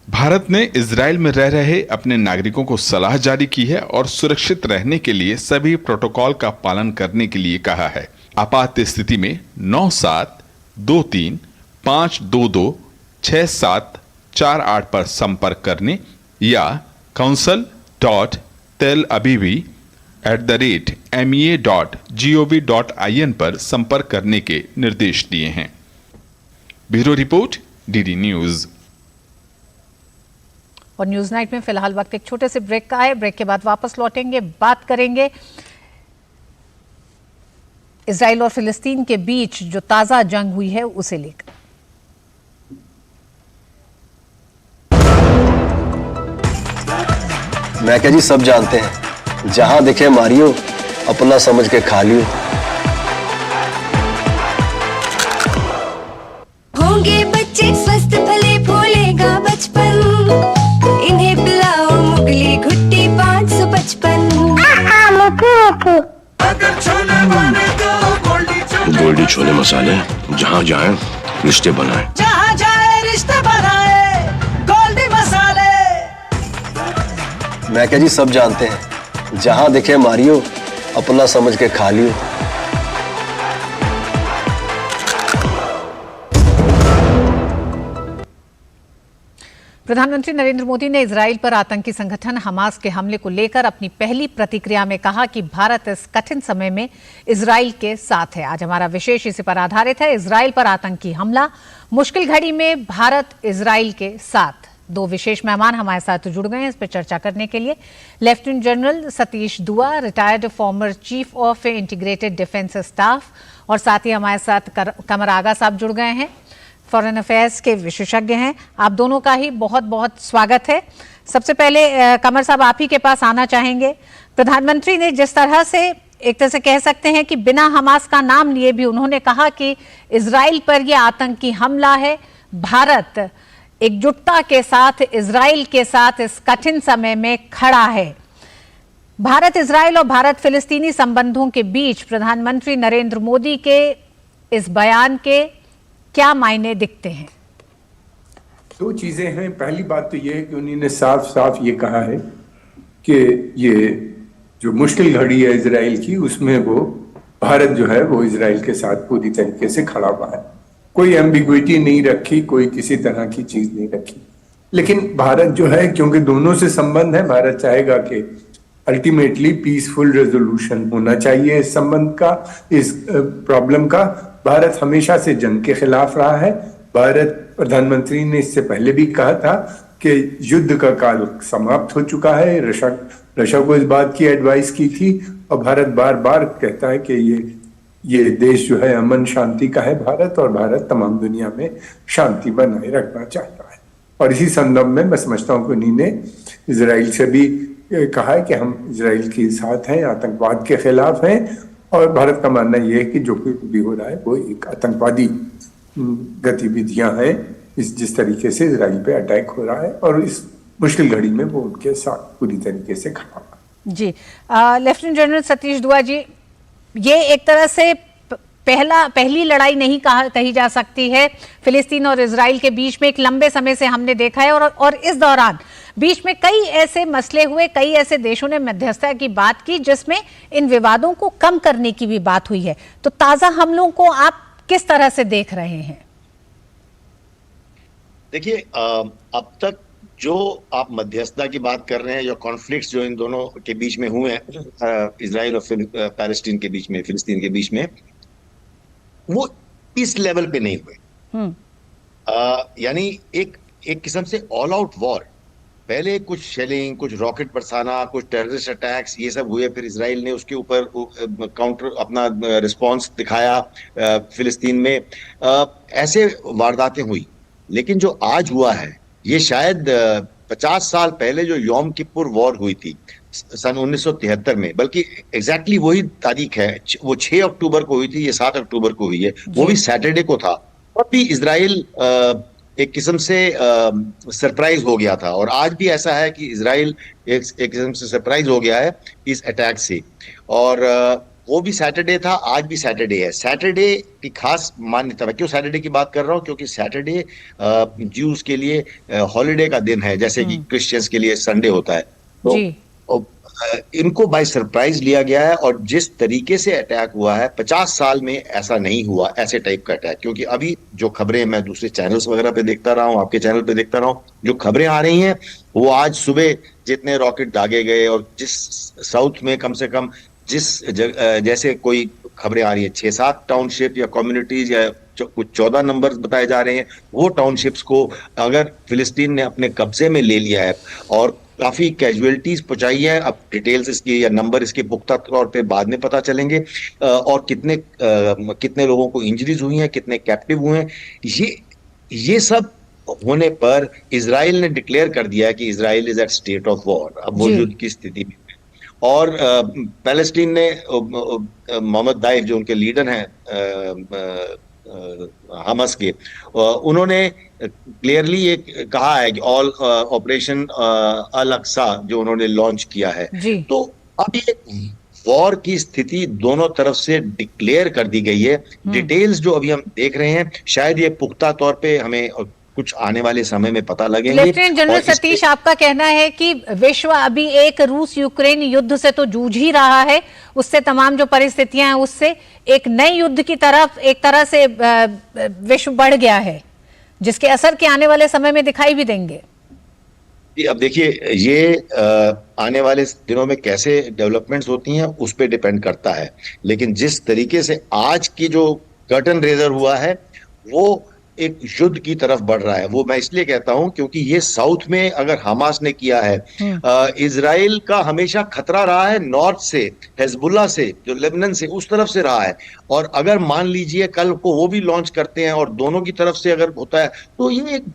Speaker 14: Bharat ने इजराइल में रह रहे अपने नागरिकों को सलाह जारी की है और सुरक्षित रहने के लिए सभी प्रोटोकॉल का पालन करने के लिए कहा है। आपात स्थिति में 972352264748 पर संपर्क करने या council.telaviv@mea.gov.in पर संपर्क करने के निर्देश दिए हैं। Bureau report, DD news.
Speaker 1: और न्यूज नाइट में फिलहाल वक्त एक छोटे से ब्रेक का है। ब्रेक के बाद वापस लौटेंगे, बात करेंगे इजराइल और फिलिस्तीन के बीच जो ताजा जंग हुई है उसे लेकर।
Speaker 8: मैं क्या जी, सब जानते हैं, जहां दिखे मारियो, अपना समझ के खा लियो।
Speaker 9: होंगे बच्चे स्वस्थ भले फूलेगा बचपन, इन्हें पिलाओ मुगली घुट्टी 555।
Speaker 12: अगर छोले बने तो
Speaker 11: गोल्डी छोले मसाले, जहाँ जाए रिश्ते बनाए,
Speaker 12: जहाँ जाए रिश्ते बनाए, गोल्डी मसाले।
Speaker 8: मैं क्या जी, सब जानते हैं, जहां दिखे मारियो, अपना समझ के खा लियो।
Speaker 1: प्रधानमंत्री नरेंद्र मोदी ने इजराइल पर आतंकी संगठन हमास के हमले को लेकर अपनी पहली प्रतिक्रिया में कहा कि भारत इस कठिन समय में इजराइल के साथ है। आज हमारा विशेष इसी पर आधारित है, इजराइल पर आतंकी हमला, मुश्किल घड़ी में भारत इजराइल के साथ। दो विशेष मेहमान हमारे साथ जुड़ गए हैं इस पर चर्चा करने के लिए। लेफ्टिनेंट जनरल सतीश दुआ, retired former chief of integrated defence staff, और साथ ही हमारे साथ कमर आगा साहब जुड़ गए हैं, फॉरेन अफेयर्स के विशेषज्ञ हैं। आप दोनों का ही बहुत बहुत स्वागत है। सबसे पहले कमर साहब आप ही के पास आना चाहेंगे। प्रधानमंत्री ने जिस तरह से एक तरह से कह सकते हैं कि बिना हमास का नाम लिए भी उन्होंने कहा कि इजराइल पर यह आतंकी हमला है, भारत एकजुटता के साथ इजराइल के साथ इस कठिन समय में खड़ा है। भारत इजराइल और भारत फिलिस्तीनी संबंधों के बीच प्रधानमंत्री नरेंद्र मोदी के इस बयान के क्या मायने दिखते हैं?
Speaker 17: दो चीजें हैं। पहली बात तो ये है कि उन्होंने साफ साफ ये कहा है कि ये जो मुश्किल घड़ी है इजराइल की, उसमें वो भारत जो है वो इजराइल के साथ पूरी तरीके से खड़ा हुआ है। कोई एम्बिग्विटी नहीं रखी, कोई किसी तरह की चीज नहीं रखी। लेकिन भारत जो है, क्योंकि दोनों से संबंध है, भारत चाहेगा कि अल्टीमेटली पीसफुल रेजोल्यूशन होना चाहिए इस संबंध का, इस प्रॉब्लम का। भारत हमेशा से जंग के खिलाफ रहा है। भारत, प्रधानमंत्री ने इससे पहले भी कहा था कि युद्ध का काल समाप्त हो चुका है। रशिया को इस बात की एडवाइस की थी और भारत बार बार कहता है कि ये देश जो है अमन शांति का है भारत, और भारत तमाम दुनिया में शांति बनाए रखना चाहता है। और इसी संदर्भ में मैं समझता हूँ कि उन्होंने इजराइल से भी कहा है कि हम इजराइल के साथ हैं, आतंकवाद के खिलाफ हैं, और भारत का मानना यह है कि जो कुछ भी हो रहा है वो एक आतंकवादी गतिविधियां हैं, जिस तरीके से इजराइल पे अटैक हो रहा है, और इस मुश्किल घड़ी में वो उनके साथ पूरी तरीके से खड़ा है।
Speaker 1: जी, लेफ्टिनेंट जनरल सतीश दुआ जी, ये एक तरह से पहली लड़ाई नहीं कही जा सकती है फिलिस्तीन और इजराइल के बीच में। एक लंबे समय से हमने देखा है और इस दौरान बीच में कई ऐसे मसले हुए, कई ऐसे देशों ने मध्यस्थता की बात की जिसमें इन विवादों को कम करने की भी बात हुई है। तो ताजा हमलों को आप किस तरह से देख रहे हैं?
Speaker 18: देखिए, अब तक जो आप मध्यस्थता की बात कर रहे हैं, या कॉन्फ्लिक्ट्स जो इन दोनों के बीच में हुए हैं, इजराइल और पैलेस्टीन के बीच में, फिलिस्तीन के बीच में, वो इस लेवल पे नहीं हुए। यानी एक किस्म से ऑल आउट वॉर। पहले कुछ शेलिंग, कुछ रॉकेट बरसाना, कुछ टेररिस्ट अटैक्स, ये सब हुए। फिर इजराइल ने उसके ऊपर काउंटर अपना रिस्पांस दिखाया फिलिस्तीन में। ऐसे वारदातें हुई। लेकिन जो आज हुआ है, ये शायद 50 साल पहले जो यौम किपुर वॉर हुई थी सन 1973 में, बल्कि एग्जैक्टली वही तारीख है, वो 6 अक्टूबर को हुई थी, ये 7 अक्टूबर को हुई है। वो भी सैटरडे को था, और भी इजराइल एक किस्म से सरप्राइज हो गया था। और आज भी ऐसा है कि इजराइल एक किस्म से सरप्राइज हो गया है इस अटैक से। और वो भी सैटरडे था, आज भी सैटरडे है। सैटरडे की खास मान्यता है। क्यों सैटरडे की बात कर रहा हूँ? क्योंकि सैटरडे ज्यूज के लिए हॉलिडे का दिन है, जैसे कि क्रिश्चियंस के लिए संडे होता है। तो इनको बाय सरप्राइज लिया गया है। और जिस तरीके से अटैक हुआ है, 50 साल में ऐसा नहीं हुआ, ऐसे टाइप का अटैक। क्योंकि अभी जो खबरें मैं दूसरे चैनल्स वगैरह पे देखता रहा हूँ, आपके चैनल पे देखता रहा हूँ, जो खबरें आ रही हैं, वो आज सुबह जितने रॉकेट दागे गए, और जिस साउथ में कम से कम जैसे कोई खबरें आ रही है, 6-7 टाउनशिप या कम्युनिटीज या कुछ 14 नंबर बताए जा रहे हैं, वो टाउनशिप्स को अगर फिलिस्तीन ने अपने कब्जे में ले लिया है और काफी कैजुअलिटीज पहुंचाई है। अब डिटेल्स इसकी या नंबर इसके पुख्ता तौर पे बाद में पता चलेंगे, और कितने लोगों को इंजरीज हुई हैं, कितने कैप्टिव हुए हैं। ये सब होने पर इजराइल ने डिक्लेयर कर दिया है कि Israel is at state of war, अब वो युद्ध की स्थिति में। और पैलेस्टीन ने मोहम्मद दाइफ, जो उनके लीडर हैं हमास के, उन्होंने क्लियरली ये कहा है कि ऑल ऑपरेशन अल अक्सा जो उन्होंने लॉन्च किया है, तो अब ये वॉर की स्थिति दोनों तरफ से डिक्लेयर कर दी गई है। डिटेल्स जो अभी हम देख रहे हैं, शायद ये पुख्ता तौर पे हमें कुछ आने वाले समय में पता लगेंगे।
Speaker 1: लेफ्टिनेंट जनरल सतीश, आपका कहना है कि विश्व अभी एक रूस यूक्रेन युद्ध से तो जूझ ही रहा है, उससे तमाम जो परिस्थितियां हैं उससे एक नए युद्ध की तरफ एक तरह से विश्व बढ़ गया है, जिसके असर के आने वाले समय में दिखाई भी देंगे।
Speaker 18: अब देखिए, ये आने वाले दिनों में कैसे डेवलपमेंट्स होती हैं उस पर डिपेंड करता है। लेकिन जिस तरीके से आज की जो कर्टन रेजर हुआ है, वो एक युद्ध की तरफ बढ़ रहा है। वो मैं इसलिए कहता हूं क्योंकि ये साउथ में अगर हमास ने किया है, इजराइल का हमेशा खतरा रहा है नॉर्थ से, हिजबुल्लाह से, जो लेबनान से, उस तरफ से रहा है। और अगर मान लीजिए कल को वो भी लॉन्च करते हैं और दोनों की तरफ से अगर होता है तो ये एक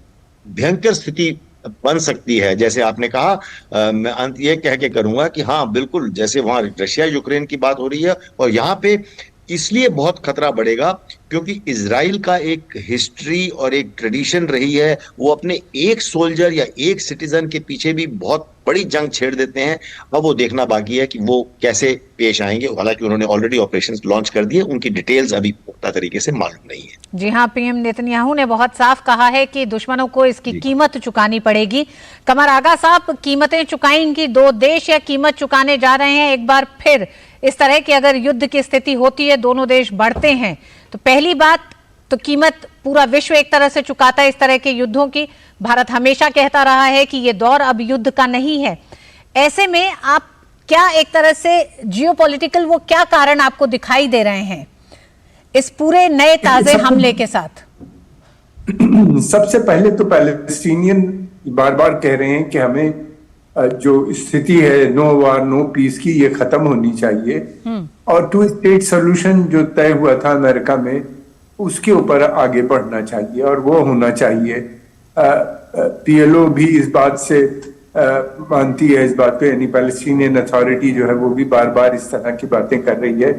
Speaker 18: भयंकर स्थिति बन सकती है। जैसे आपने कहा, मैं अंत ये कह के करूंगा कि हाँ बिल्कुल, जैसे वहां रशिया यूक्रेन की बात हो रही है और यहाँ पे इसलिए बहुत खतरा बढ़ेगा क्योंकि इजराइल का एक हिस्ट्री और एक ट्रेडिशन रही है, वो अपने एक सोल्जर या एक सिटीजन के पीछे भी बहुत बड़ी जंग छेड़ देते हैं। अब वो देखना बाकी है कि वो कैसे पेश आएंगे। हालांकि उन्होंने ऑलरेडी ऑपरेशंस लॉन्च कर दिए, उनकी डिटेल्स अभी पुख्ता तरीके से मालूम नहीं है।
Speaker 1: जी हाँ, पीएम नेतन्याहू ने बहुत साफ कहा है कि दुश्मनों को इसकी कीमत चुकानी पड़ेगी। कमर आगा साहब, कीमतें चुकाएंगी दो देश या कीमत चुकाने जा रहे हैं एक बार फिर? इस तरह की अगर युद्ध की स्थिति होती है, दोनों देश बढ़ते हैं, तो पहली बात तो कीमत पूरा विश्व एक तरह से चुकाता है इस तरह के युद्धों की। भारत हमेशा कहता रहा है कि ये दौर अब युद्ध का नहीं है। ऐसे में आप क्या एक तरह से जियोपॉलिटिकल वो क्या कारण आपको दिखाई दे रहे हैं इस पूरे नए ताजे हमले के साथ?
Speaker 17: सबसे पहले तो पैलेस्टीनियन बार बार कह रहे हैं कि हमें जो स्थिति है नो वार नो पीस की, ये खत्म होनी चाहिए और टू स्टेट सोल्यूशन जो तय हुआ था अमेरिका में, उसके ऊपर आगे बढ़ना चाहिए और वो होना चाहिए। पीएलओ भी इस बात से मानती है, इस बात पे, यानी पैलेस्टीनियन अथॉरिटी जो है वो भी बार बार इस तरह की बातें कर रही है।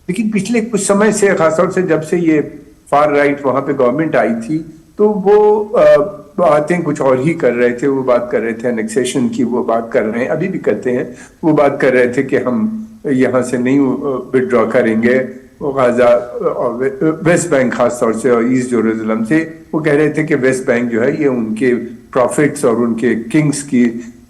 Speaker 17: लेकिन पिछले कुछ समय से, खासतौर से जब से ये फार राइट वहां पे गवर्नमेंट आई थी, तो वो बातें कुछ और ही कर रहे थे। वो बात कर रहे थे एनेक्सेशन की, वो बात कर रहे हैं, अभी भी करते हैं। वो बात कर रहे थे कि हम यहाँ से नहीं विड्रॉ करेंगे, वो गाजा और वेस्ट बैंक खासतौर से और ईस्ट जेरूसलम से। वो कह रहे थे कि वेस्ट बैंक जो है ये उनके प्रॉफिट्स और उनके किंग्स की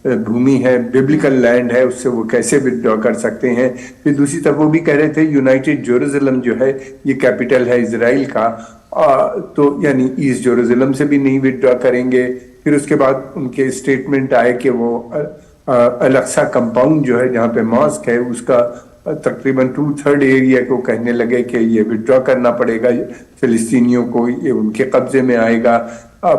Speaker 17: भूमि है, बिब्लिकल लैंड है, उससे वो कैसे विड्रॉ कर सकते हैं। फिर दूसरी तरफ वो भी कह रहे थे यूनाइटेड जेरूसलम जो है ये कैपिटल है इजराइल का, तो यानी ईस्ट जेरूसलम से भी नहीं विड्रॉ करेंगे। फिर उसके बाद उनके स्टेटमेंट आए कि वो अल-अक्सा कंपाउंड जो है जहाँ पे मॉस्क है, उसका तकरीबन 2/3 एरिया को कहने लगे कि ये विड्रॉ करना पड़ेगा फिलिस्तीनियों को, ये उनके कब्जे में आएगा।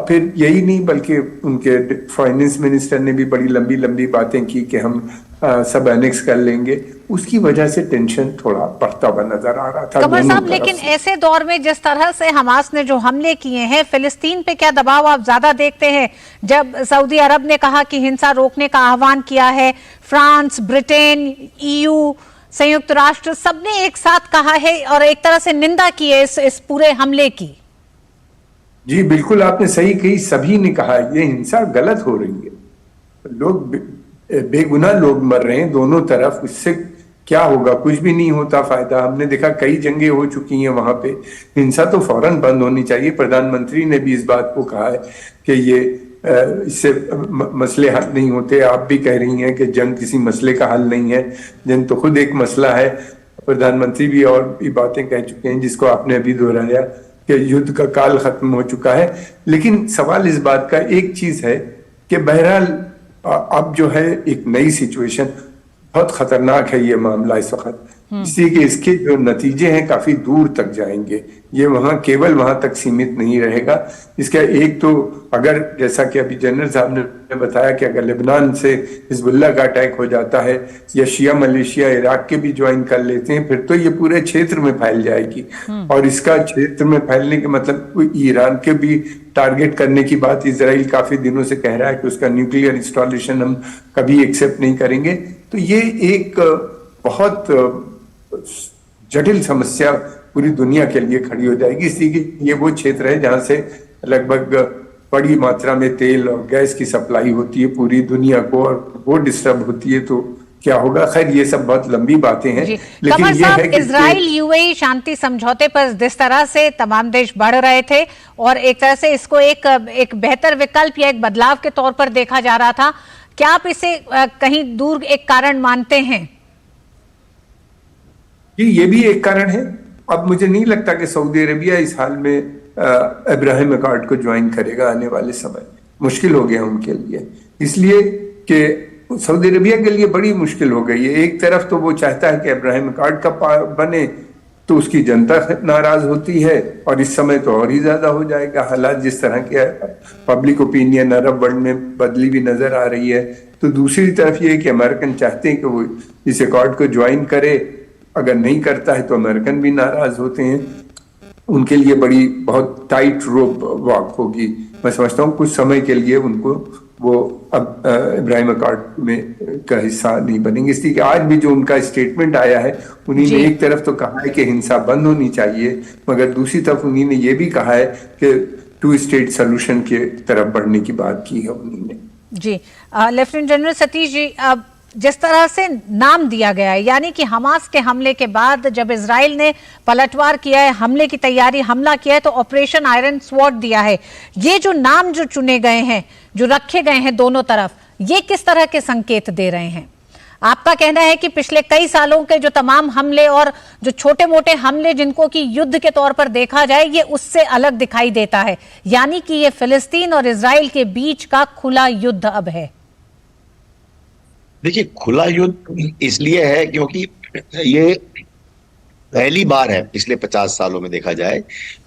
Speaker 17: फिर यही नहीं बल्कि उनके फाइनेंस मिनिस्टर ने भी बड़ी लंबी लंबी बातें की कि हम सब एनेक्स कर लेंगे। उसकी वजह से टेंशन थोड़ा बढ़ता हुआ नजर आ रहा था
Speaker 1: कमर साहब। लेकिन ऐसे दौर में जिस तरह से हमास ने जो हमले किए हैं, फिलिस्तीन पे क्या दबाव आप ज्यादा देखते हैं? जब सऊदी अरब ने कहा कि हिंसा रोकने का आह्वान किया है, फ्रांस, ब्रिटेन, EU, संयुक्त राष्ट्र सबने एक साथ कहा है और एक तरह से निंदा की है इस पूरे हमले की।
Speaker 17: जी बिल्कुल, आपने सही कही, सभी ने कहा ये हिंसा गलत हो रही है, लोग बेगुनाह लोग मर रहे हैं दोनों तरफ। इससे क्या होगा? कुछ भी नहीं होता फायदा। हमने देखा कई जंगें हो चुकी हैं वहां पे। हिंसा तो फौरन बंद होनी चाहिए। प्रधानमंत्री ने भी इस बात को कहा है कि ये इससे मसले हल नहीं होते। आप भी कह रही हैं कि जंग किसी मसले का हल नहीं है, जंग तो खुद एक मसला है। प्रधानमंत्री भी और भी बातें कह चुके हैं जिसको आपने अभी दोहराया कि युद्ध का काल खत्म हो चुका है। लेकिन सवाल इस बात का एक चीज है कि बहरहाल अब जो है एक नई सिचुएशन, बहुत खतरनाक है ये मामला इस वक्त, इसलिए कि इसके जो नतीजे हैं काफी दूर तक जाएंगे। ये वहां केवल वहां तक सीमित नहीं रहेगा। इसका एक तो अगर जैसा कि अभी जनरल साहब ने बताया कि अगर लेबनान से हिजबुल्लाह का अटैक हो जाता है या शिया मलेशिया इराक के भी ज्वाइन कर लेते हैं, फिर तो ये पूरे क्षेत्र में फैल जाएगी। और इसका क्षेत्र में फैलने के मतलब ईरान के भी टारगेट करने की बात इजराइल काफी दिनों से कह रहा है कि उसका न्यूक्लियर इंस्टॉलेशन हम कभी एक्सेप्ट नहीं करेंगे। तो ये एक बहुत जटिल समस्या पूरी दुनिया के लिए खड़ी हो जाएगी। इसलिए ये वो क्षेत्र है जहां से लगभग बड़ी मात्रा में तेल और गैस की सप्लाई होती है पूरी दुनिया को, और वो डिस्टर्ब होती है तो क्या होगा? खैर ये सब बहुत लंबी बातें हैं। लेकिन ये है कि
Speaker 1: इजराइल UAE शांति समझौते पर जिस तरह से तमाम देश बढ़ रहे थे और एक तरह से इसको एक बेहतर विकल्प या एक बदलाव के तौर पर देखा जा रहा था, क्या आप इसे कहीं दूर एक कारण मानते हैं?
Speaker 17: जी ये भी एक कारण है। अब मुझे नहीं लगता कि सऊदी अरेबिया इस हाल में अब्राहम अकॉर्ड को ज्वाइन करेगा आने वाले समय। मुश्किल हो गया उनके लिए, इसलिए कि सऊदी अरेबिया के लिए बड़ी मुश्किल हो गई है। एक तरफ तो वो चाहता है कि अब्राहम अकॉर्ड का बने, तो उसकी जनता नाराज होती है, और इस समय तो और ही ज्यादा हो जाएगा। हालात जिस तरह के है, पब्लिक ओपिनियन अरब वर्ल्ड में बदली भी नजर आ रही है। तो दूसरी तरफ ये कि अमेरिकन चाहते हैं कि वो इस अकॉर्ड को ज्वाइन करे, अगर नहीं करता है तो अमेरिकन भी नाराज होते हैं। उनके लिए बड़ी बहुत टाइट रोप वॉक होगी। मैं समझता हूँ कुछ समय के लिए उनको वो अब इब्राहिम अकॉर्ड में का हिस्सा नहीं बनेंगे। इसलिए आज भी जो उनका स्टेटमेंट आया है, उन्हीं ने एक तरफ तो कहा है कि हिंसा बंद होनी चाहिए, मगर दूसरी तरफ उन्हीं ने ये भी कहा है कि 2 स्टेट सोल्यूशन के तरफ बढ़ने की बात की है उन्हीं ने।
Speaker 1: जी लेफ्टिनेंट जनरल सतीश जी, अब जिस तरह से नाम दिया गया है, यानी कि हमास के हमले के बाद जब इजराइल ने पलटवार किया है, हमले की तैयारी, हमला किया है, तो ऑपरेशन आयरन स्वॉर्ड दिया है। ये जो नाम जो चुने गए हैं, जो रखे गए हैं दोनों तरफ, ये किस तरह के संकेत दे रहे हैं? आपका कहना है कि पिछले कई सालों के जो तमाम हमले और जो छोटे मोटे हमले जिनको कि युद्ध के तौर पर देखा जाए, ये उससे अलग दिखाई देता है, यानी कि ये फिलिस्तीन और इजराइल के बीच का खुला युद्ध अब है।
Speaker 18: देखिए, खुला युद्ध इसलिए है क्योंकि ये पहली बार है पिछले 50 सालों में देखा जाए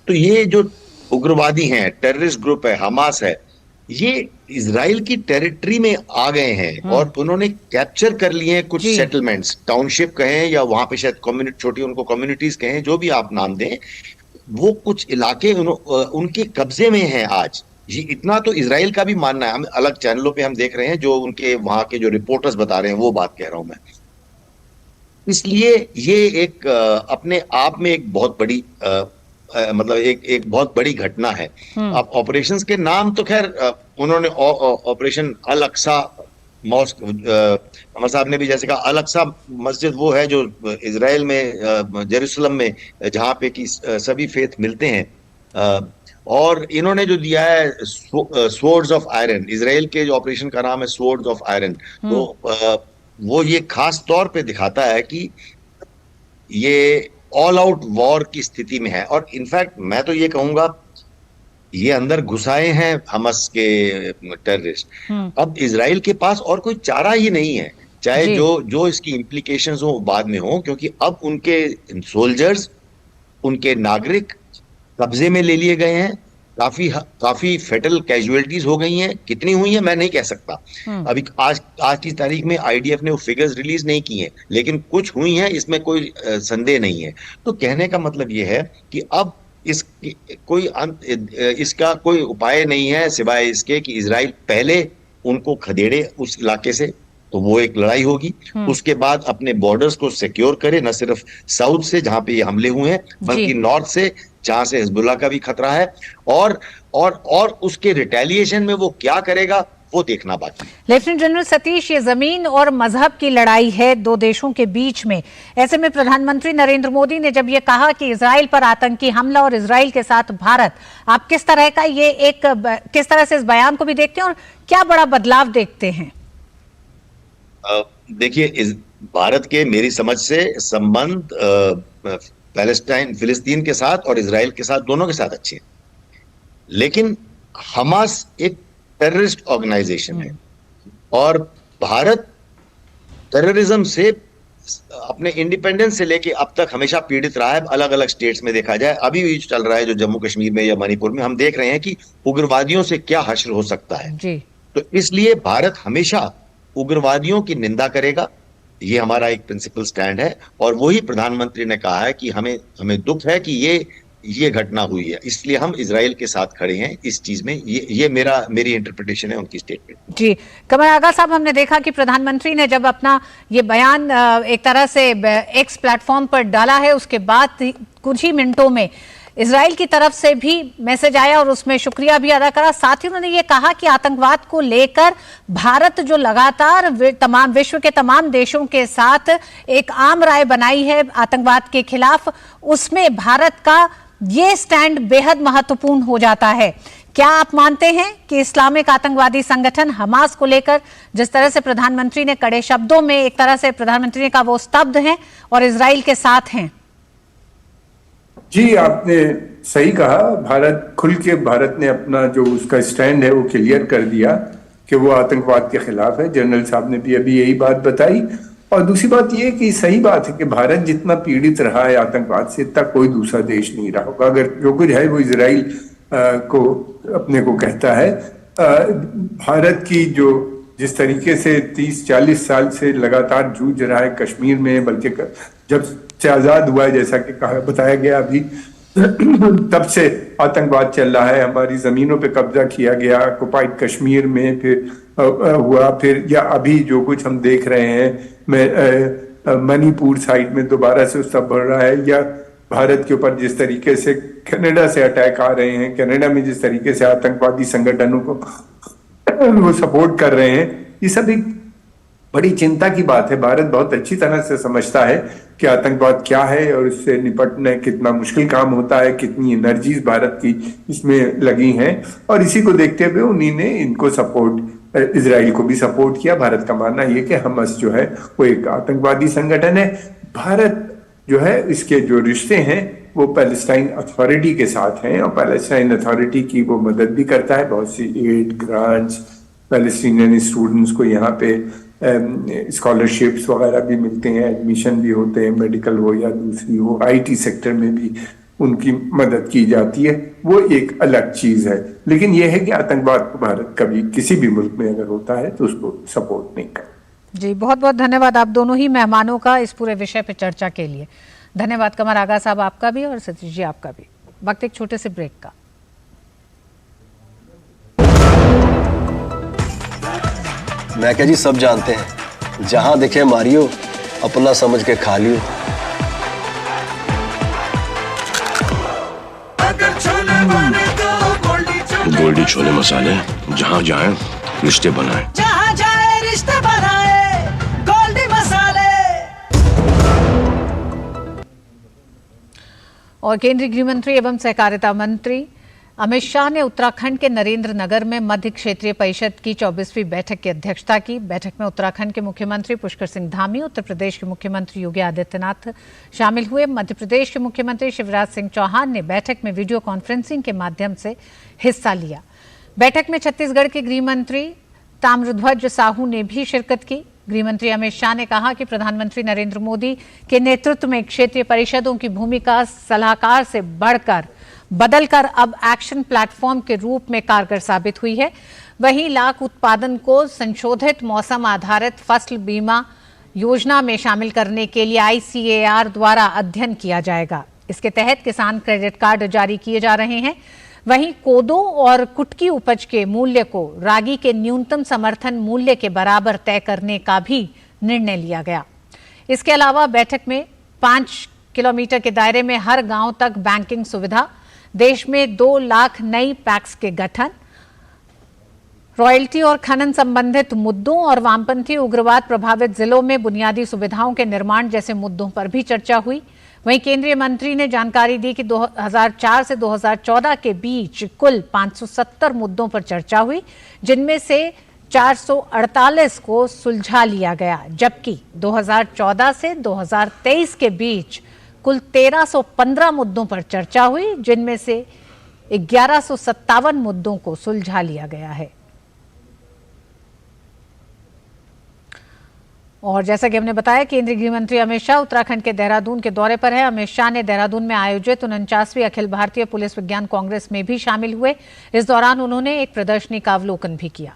Speaker 18: तो ये जो उग्रवादी हैं, टेररिस्ट ग्रुप है, हमास है, ये इजराइल की टेरिटरी में आ गए हैं और उन्होंने कैप्चर कर लिए हैं कुछ सेटलमेंट्स, टाउनशिप कहें या वहां पे शायद कम्युनिटी, छोटी उनको कम्युनिटीज कहें, जो भी आप नाम दें, वो कुछ इलाके उनके कब्जे में हैं आज। ये इतना तो इजराइल का भी मानना है। हम अलग चैनलों पे हम देख रहे हैं, जो उनके वहां के जो रिपोर्टर्स बता रहे हैं वो बात कह रहा हूं मैं। इसलिए ये एक अपने आप में एक बहुत बड़ी मतलब एक बहुत बड़ी घटना है। अब ऑपरेशंस के नाम तो खैर उन्होंने ऑपरेशन अल अक्सा मॉस्क, अमर साहब ने भी जैसे कहा, अल अक्सा मस्जिद वो है जो इजराइल में जेरूसलम में जहाँ पे कि सभी फेथ मिलते हैं, और इन्होंने जो दिया है स्वॉर्ड्स ऑफ आयरन, इजराइल के जो ऑपरेशन का नाम है स्वॉर्ड्स ऑफ आयरन, तो वो ये खास तौर पे दिखाता है कि ये ऑल आउट वॉर की स्थिति में है। और इनफैक्ट मैं तो ये कहूंगा ये अंदर घुसाए हैं हमास के टेररिस्ट। अब इजराइल के पास और कोई चारा ही नहीं है, चाहे जो इसकी इम्प्लीकेशंस हो बाद में हो, क्योंकि अब उनके सोल्जर्स, उनके नागरिक कब्जे में ले लिए गए हैं। काफी फेटल कैजुअलिटीज हो गई हैं। कितनी हुई हैं मैं नहीं कह सकता, अभी आज की तारीख में आईडीएफ ने वो फिगर्स रिलीज नहीं की हैं, लेकिन कुछ हुई हैं, इसमें कोई संदेह नहीं है। तो कहने का मतलब ये है कि अब इसका कोई उपाय नहीं है सिवाय इसके कि इजराइल पहले उनको खदेड़े उस इलाके से, तो वो एक लड़ाई होगी। उसके बाद अपने बॉर्डर्स को सिक्योर करे, न सिर्फ साउथ से जहां पे ये हमले हुए हैं, बल्कि नॉर्थ से जहां से हिजबुल्लाह का भी खतरा है, और उसके रिटेलिएशन में वो क्या करेगा वो देखना बाकी।
Speaker 1: लेफ्टिनेंट जनरल सतीश, ये जमीन और मजहब की लड़ाई है दो देशों के बीच में। ऐसे में प्रधानमंत्री नरेंद्र मोदी ने जब ये कहा कि इजराइल पर आतंकी हमला और इजराइल के साथ भारत, आप किस तरह का किस तरह से इस बयान को भी देखते हैं और क्या बड़ा बदलाव देखते हैं?
Speaker 18: देखिए, इस भारत के मेरी समझ से संबंध फिलिस्तीन के साथ और इजराइल के साथ, दोनों के साथ अच्छे हैं, लेकिन हमास एक टेररिस्ट ऑर्गेनाइजेशन है और भारत टेररिज्म से अपने इंडिपेंडेंस से लेके अब तक हमेशा पीड़ित रहा है। अलग अलग स्टेट्स में देखा जाए, अभी भी चल रहा है जो जम्मू कश्मीर में या मणिपुर में, हम देख रहे हैं कि उग्रवादियों से क्या हश्र हो सकता है
Speaker 1: जी। तो
Speaker 18: इसलिए भारत हमेशा उग्रवादियों की निंदा करेगा, ये हमारा एक प्रिंसिपल स्टैंड है। और वही प्रधानमंत्री ने कहा है कि हमें दुख है कि ये घटना हुई है, इसलिए हम इजराइल के साथ खड़े हैं इस चीज में। ये मेरी इंटरप्रिटेशन है उनकी स्टेटमेंट जी।
Speaker 1: कमर आगा साहब, हमने देखा कि प्रधानमंत्री ने जब अपना ये बयान एक तरह से एक्स प्लेटफॉर्म पर डाला है, उसके बाद कुछ ही मिनटों में इजराइल की तरफ से भी मैसेज आया और उसमें शुक्रिया भी अदा करा। साथ ही उन्होंने ये कहा कि आतंकवाद को लेकर भारत जो लगातार विश्व के तमाम देशों के साथ एक आम राय बनाई है आतंकवाद के खिलाफ, उसमें भारत का ये स्टैंड बेहद महत्वपूर्ण हो जाता है। क्या आप मानते हैं कि इस्लामिक आतंकवादी संगठन हमास को लेकर जिस तरह से प्रधानमंत्री ने कड़े शब्दों में, एक तरह से प्रधानमंत्री ने कहा, वो स्तब्ध हैं और इजराइल के साथ हैं?
Speaker 17: जी, आपने सही कहा। भारत ने अपना जो उसका स्टैंड है वो क्लियर कर दिया कि वो आतंकवाद के खिलाफ है। जनरल साहब ने भी अभी यही बात बताई और दूसरी बात ये कि सही बात है कि भारत जितना पीड़ित रहा है आतंकवाद से, इतना कोई दूसरा देश नहीं रहा होगा। अगर जो कुछ है वो इजराइल को अपने को कहता है, भारत की जो जिस तरीके से 30-40 साल से लगातार जूझ रहा है कश्मीर में, बल्कि जब से आजाद हुआ है, जैसा कि बताया गया अभी, तब से आतंकवाद चल रहा है। हमारी जमीनों पे कब्जा किया गया, ऑक्युपाइड कश्मीर में फिर हुआ, फिर या अभी जो कुछ हम देख रहे हैं मणिपुर साइड में दोबारा से उसका बढ़ रहा है, या भारत के ऊपर जिस तरीके से कनाडा से अटैक आ रहे हैं, कनाडा में जिस तरीके से आतंकवादी संगठनों को वो सपोर्ट कर रहे हैं, ये सब एक बड़ी चिंता की बात है। भारत बहुत अच्छी तरह से समझता है कि आतंकवाद क्या है और इससे निपटना कितना मुश्किल काम होता है, कितनी एनर्जीज भारत की इसमें लगी हैं, और इसी को देखते हुए उन्हीं ने इनको सपोर्ट, इजराइल को भी सपोर्ट किया। भारत का मानना ये कि हमस जो है वो एक आतंकवादी संगठन है। भारत जो है इसके जो रिश्ते हैं वो पैलेस्टाइन अथॉरिटी के साथ हैं, और पैलेस्टाइन अथॉरिटी की वो मदद भी करता है। बहुत सी एड ग्रांट्स पैलेस्टीनियन स्टूडेंट्स को यहाँ पे स्कॉलरशिप्स वगैरह भी मिलते हैं, एडमिशन भी होते हैं, मेडिकल हो या दूसरी हो, आईटी सेक्टर में भी उनकी मदद की जाती है। वो एक अलग चीज है, लेकिन यह है कि आतंकवाद को भारत कभी किसी भी मुल्क में अगर होता है तो उसको सपोर्ट नहीं करता।
Speaker 1: जी, बहुत बहुत धन्यवाद आप दोनों ही मेहमानों का इस पूरे विषय पर चर्चा के लिए। धन्यवाद कमर आगा साहब आपका भी, और सतीश जी आपका भी। वक्त एक छोटे से ब्रेक का।
Speaker 8: मैं क्या जी, सब जानते हैं, जहां दिखे मारियो, अपना समझ के खा लियो।
Speaker 11: गोल्डी छोले मसाले, जहां जाए रिश्ते बनाए,
Speaker 12: जहाँ जाए रिश्ते बनाए, गोल्डी मसाले।
Speaker 1: और केंद्रीय गृह मंत्री एवं सहकारिता मंत्री अमित शाह ने उत्तराखंड के नरेंद्र नगर में मध्य क्षेत्रीय परिषद की 24वीं बैठक की अध्यक्षता की। बैठक में उत्तराखंड के मुख्यमंत्री पुष्कर सिंह धामी, उत्तर प्रदेश के मुख्यमंत्री योगी आदित्यनाथ शामिल हुए। मध्य प्रदेश के मुख्यमंत्री शिवराज सिंह चौहान ने बैठक में वीडियो कॉन्फ्रेंसिंग के माध्यम से हिस्सा लिया। बैठक में छत्तीसगढ़ के गृह मंत्री ताम्रध्वज साहू ने भी शिरकत की। गृह मंत्री अमित शाह ने कहा कि प्रधानमंत्री नरेंद्र मोदी के नेतृत्व में क्षेत्रीय परिषदों की भूमिका सलाहकार से बदलकर अब एक्शन प्लेटफॉर्म के रूप में कारगर साबित हुई है। वहीं लाख उत्पादन को संशोधित मौसम आधारित फसल बीमा योजना में शामिल करने के लिए ICAR द्वारा अध्ययन किया जाएगा। इसके तहत किसान क्रेडिट कार्ड जारी किए जा रहे हैं। वहीं कोदो और कुटकी उपज के मूल्य को रागी के न्यूनतम समर्थन मूल्य के बराबर तय करने का भी निर्णय लिया गया। इसके अलावा बैठक में 5 किलोमीटर के दायरे में हर गांव तक बैंकिंग सुविधा, देश में 2 लाख नई पैक्स के गठन, रॉयल्टी और खनन संबंधित मुद्दों और वामपंथी उग्रवाद प्रभावित जिलों में बुनियादी सुविधाओं के निर्माण जैसे मुद्दों पर भी चर्चा हुई। वहीं केंद्रीय मंत्री ने जानकारी दी कि 2004 से 2014 के बीच कुल 570 मुद्दों पर चर्चा हुई, जिनमें से 448 को सुलझा लिया गया, जबकि 2014 से 2023 के बीच कुल 1315 मुद्दों पर चर्चा हुई, जिनमें से 1157 मुद्दों को सुलझा लिया गया है। और जैसा कि हमने बताया, केंद्रीय गृह मंत्री अमित शाह उत्तराखंड के देहरादून के दौरे पर है। अमित शाह ने देहरादून में आयोजित 49वीं अखिल भारतीय पुलिस विज्ञान कांग्रेस में भी शामिल हुए। इस दौरान उन्होंने एक प्रदर्शनी का अवलोकन भी किया।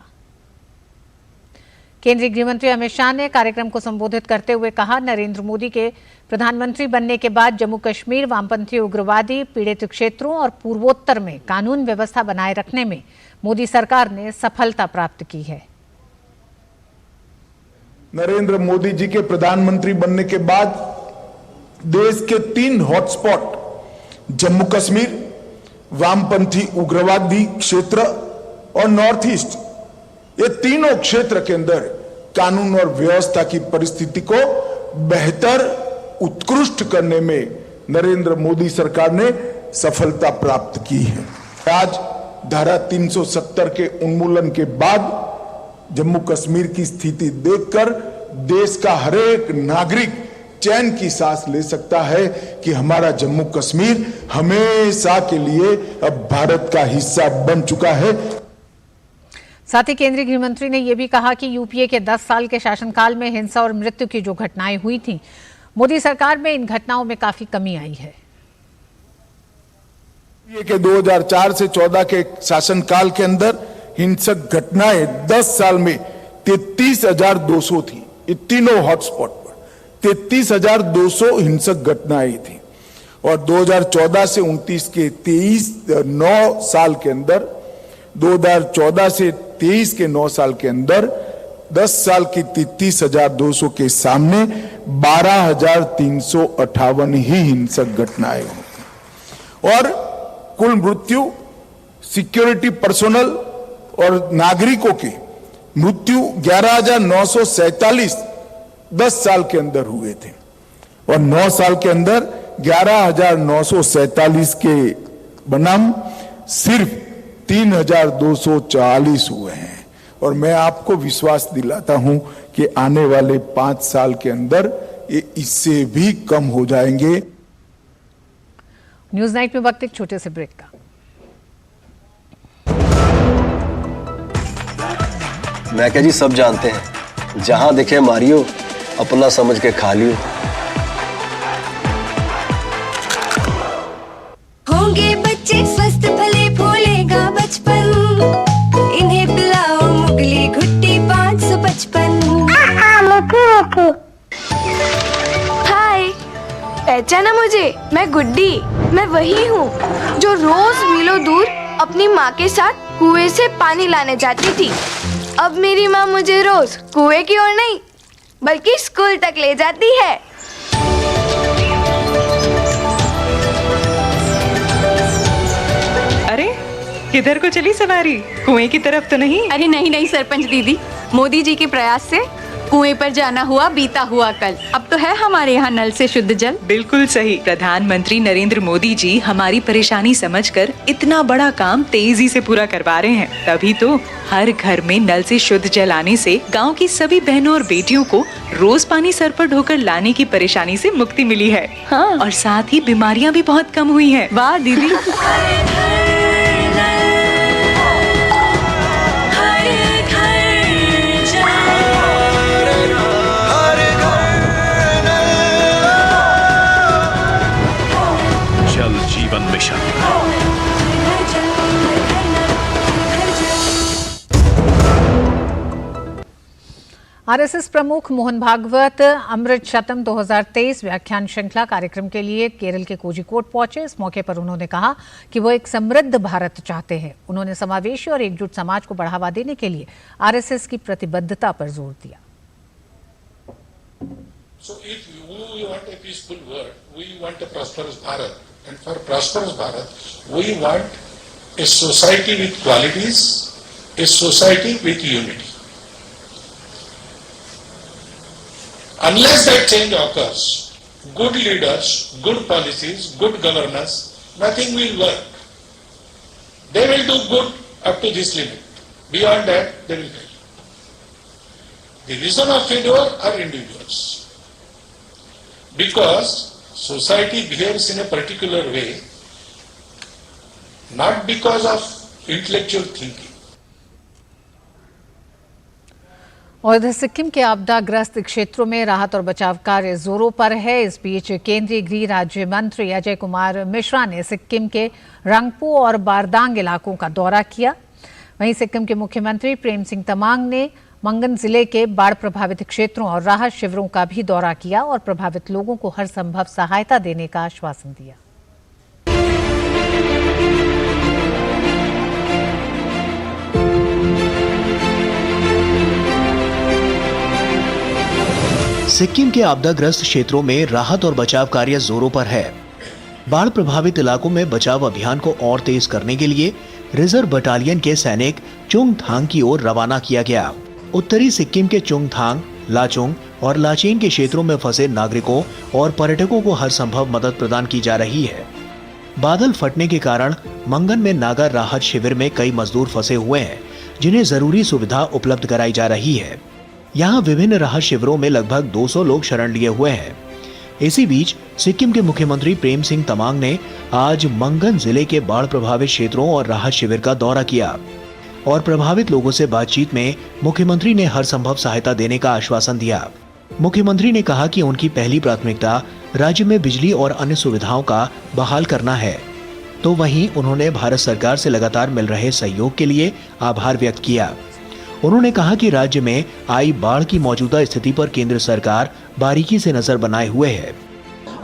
Speaker 1: केंद्रीय गृह मंत्री अमित शाह ने कार्यक्रम को संबोधित करते हुए कहा, नरेंद्र मोदी के प्रधानमंत्री बनने के बाद जम्मू कश्मीर वामपंथी उग्रवादी पीड़ित क्षेत्रों और पूर्वोत्तर में कानून व्यवस्था बनाए रखने में मोदी सरकार ने सफलता प्राप्त की है।
Speaker 19: नरेंद्र मोदी जी के प्रधानमंत्री बनने के बाद देश के 3 हॉटस्पॉट जम्मू कश्मीर, वामपंथी उग्रवादी क्षेत्र और नॉर्थ ईस्ट, ये तीनों क्षेत्र के अंदर कानून और व्यवस्था की परिस्थिति को बेहतर उत्कृष्ट करने में नरेंद्र मोदी सरकार ने सफलता प्राप्त की है। आज धारा 370 के उन्मूलन के बाद जम्मू कश्मीर की स्थिति देखकर देश का हर एक नागरिक चैन की सांस ले सकता है कि हमारा जम्मू कश्मीर हमेशा के लिए अब भारत का हिस्सा बन चुका है।
Speaker 1: साथ ही केंद्रीय गृह मंत्री ने यह भी कहा कि यूपीए के 10 साल के शासनकाल में हिंसा और मृत्यु की जो घटनाएं हुई थीं, मोदी सरकार में इन घटनाओं में काफी कमी आई है।
Speaker 19: ये के 2004 से 14 के शासनकाल के अंदर हिंसक घटनाएं 10 साल में 33,200 थी। ये तीनों हॉटस्पॉट पर 33,200 हिंसक घटनाएं थी और 2014 से 29 के 9 साल के अंदर 2014 से 23 के 9 साल के अंदर 10 साल की 33,200 के सामने 12,358 ही हिंसक घटनाएं हुई और कुल मृत्यु सिक्योरिटी पर्सोनल और नागरिकों की मृत्यु 11,947 10 साल के अंदर हुए थे और 9 साल के अंदर 11,947 के बनाम सिर्फ 3,240 हुए हैं और मैं आपको विश्वास दिलाता हूं कि आने वाले 5 साल के अंदर ये इससे भी कम हो जाएंगे।
Speaker 1: न्यूज नाइट में वक्त एक छोटे से ब्रेक का।
Speaker 8: मैं क्या जी सब जानते हैं, जहां दिखे मारियो, अपना समझ के खा लियो।
Speaker 9: होंगे बच्चे स्वस्थ भले फूलेगा बचपन, इन्हें पिलाओ मुगली घुट्टी 555।
Speaker 5: हाय, पहचाना मुझे? मैं गुड्डी। मैं वही हूँ जो रोज मीलों दूर अपनी माँ के साथ कुएं से पानी लाने जाती थी। अब मेरी माँ मुझे रोज कुएं की ओर नहीं बल्कि स्कूल तक ले जाती है।
Speaker 20: अरे किधर को चली सवारी? कुएं की तरफ तो नहीं?
Speaker 21: अरे नहीं नहीं सरपंच दीदी, मोदी जी के प्रयास से कुएं पर जाना हुआ बीता हुआ कल। अब तो है हमारे यहाँ नल से शुद्ध जल।
Speaker 20: बिल्कुल सही। प्रधानमंत्री नरेंद्र मोदी जी हमारी परेशानी समझकर इतना बड़ा काम तेजी से पूरा करवा रहे हैं। तभी तो हर घर में नल से शुद्ध जल आने से गांव की सभी बहनों और बेटियों को रोज पानी सर पर ढोकर लाने की परेशानी से मुक्ति मिली है। हाँ, और साथ ही बीमारियाँ भी बहुत कम हुई है।
Speaker 21: वाह दीदी।
Speaker 11: जीवन मिशन।
Speaker 1: आरएसएस प्रमुख मोहन भागवत अमृत शतम 2023 व्याख्यान श्रृंखला कार्यक्रम के लिए केरल के कोझिकोड पहुंचे। इस मौके पर उन्होंने कहा कि वो एक समृद्ध भारत चाहते हैं। उन्होंने समावेशी और एकजुट समाज को बढ़ावा देने के लिए आरएसएस की प्रतिबद्धता पर जोर दिया।
Speaker 22: So if we want a peaceful world, we want a prosperous Bharat. And for prosperous Bharat, we want a society with qualities, a society with unity. Unless that change occurs, good leaders, good policies, good governance, nothing will work. They will do good up to this limit. Beyond that, they will fail. The reason of failure are individuals. Because society behaves in a particular way, not because of intellectual thinking.
Speaker 1: और इधर सिक्किम के आपदाग्रस्त क्षेत्रों में राहत और बचाव कार्य जोरों पर है। इस बीच केंद्रीय गृह राज्य मंत्री अजय कुमार मिश्रा ने सिक्किम के रंगपो और बारदांग इलाकों का दौरा किया। वहीं सिक्किम के मुख्यमंत्री प्रेम सिंह तमांग ने मंगन जिले के बाढ़ प्रभावित क्षेत्रों और राहत शिविरों का भी दौरा किया और प्रभावित लोगों को हर संभव सहायता देने का आश्वासन दिया।
Speaker 23: सिक्किम के आपदाग्रस्त क्षेत्रों में राहत और बचाव कार्य जोरों पर है। बाढ़ प्रभावित इलाकों में बचाव अभियान को और तेज करने के लिए रिजर्व बटालियन के सैनिक चुंगथांग की ओर रवाना किया गया। उत्तरी सिक्किम के चुंगथांग, लाचुंग और लाचेन के क्षेत्रों में फंसे नागरिकों और पर्यटकों को हर संभव मदद प्रदान की जा रही है। बादल फटने के कारण मंगन में नागा राहत शिविर में कई मजदूर फंसे हुए हैं, जिन्हें जरूरी सुविधा उपलब्ध कराई जा रही है। यहाँ विभिन्न राहत शिविरों में लगभग 200 लोग शरण लिए हुए हैं। इसी बीच सिक्किम के मुख्यमंत्री प्रेम सिंह तमांग ने आज मंगन जिले के बाढ़ प्रभावित क्षेत्रों और राहत शिविर का दौरा किया। और प्रभावित लोगों से बातचीत में मुख्यमंत्री ने हर संभव सहायता देने का आश्वासन दिया। मुख्यमंत्री ने कहा कि उनकी पहली प्राथमिकता राज्य में बिजली और अन्य सुविधाओं का बहाल करना है। तो वहीं उन्होंने भारत सरकार से लगातार मिल रहे सहयोग के लिए आभार व्यक्त किया। उन्होंने कहा कि राज्य में आई बाढ़ की मौजूदा स्थिति पर केंद्र सरकार बारीकी से नजर बनाए हुए है।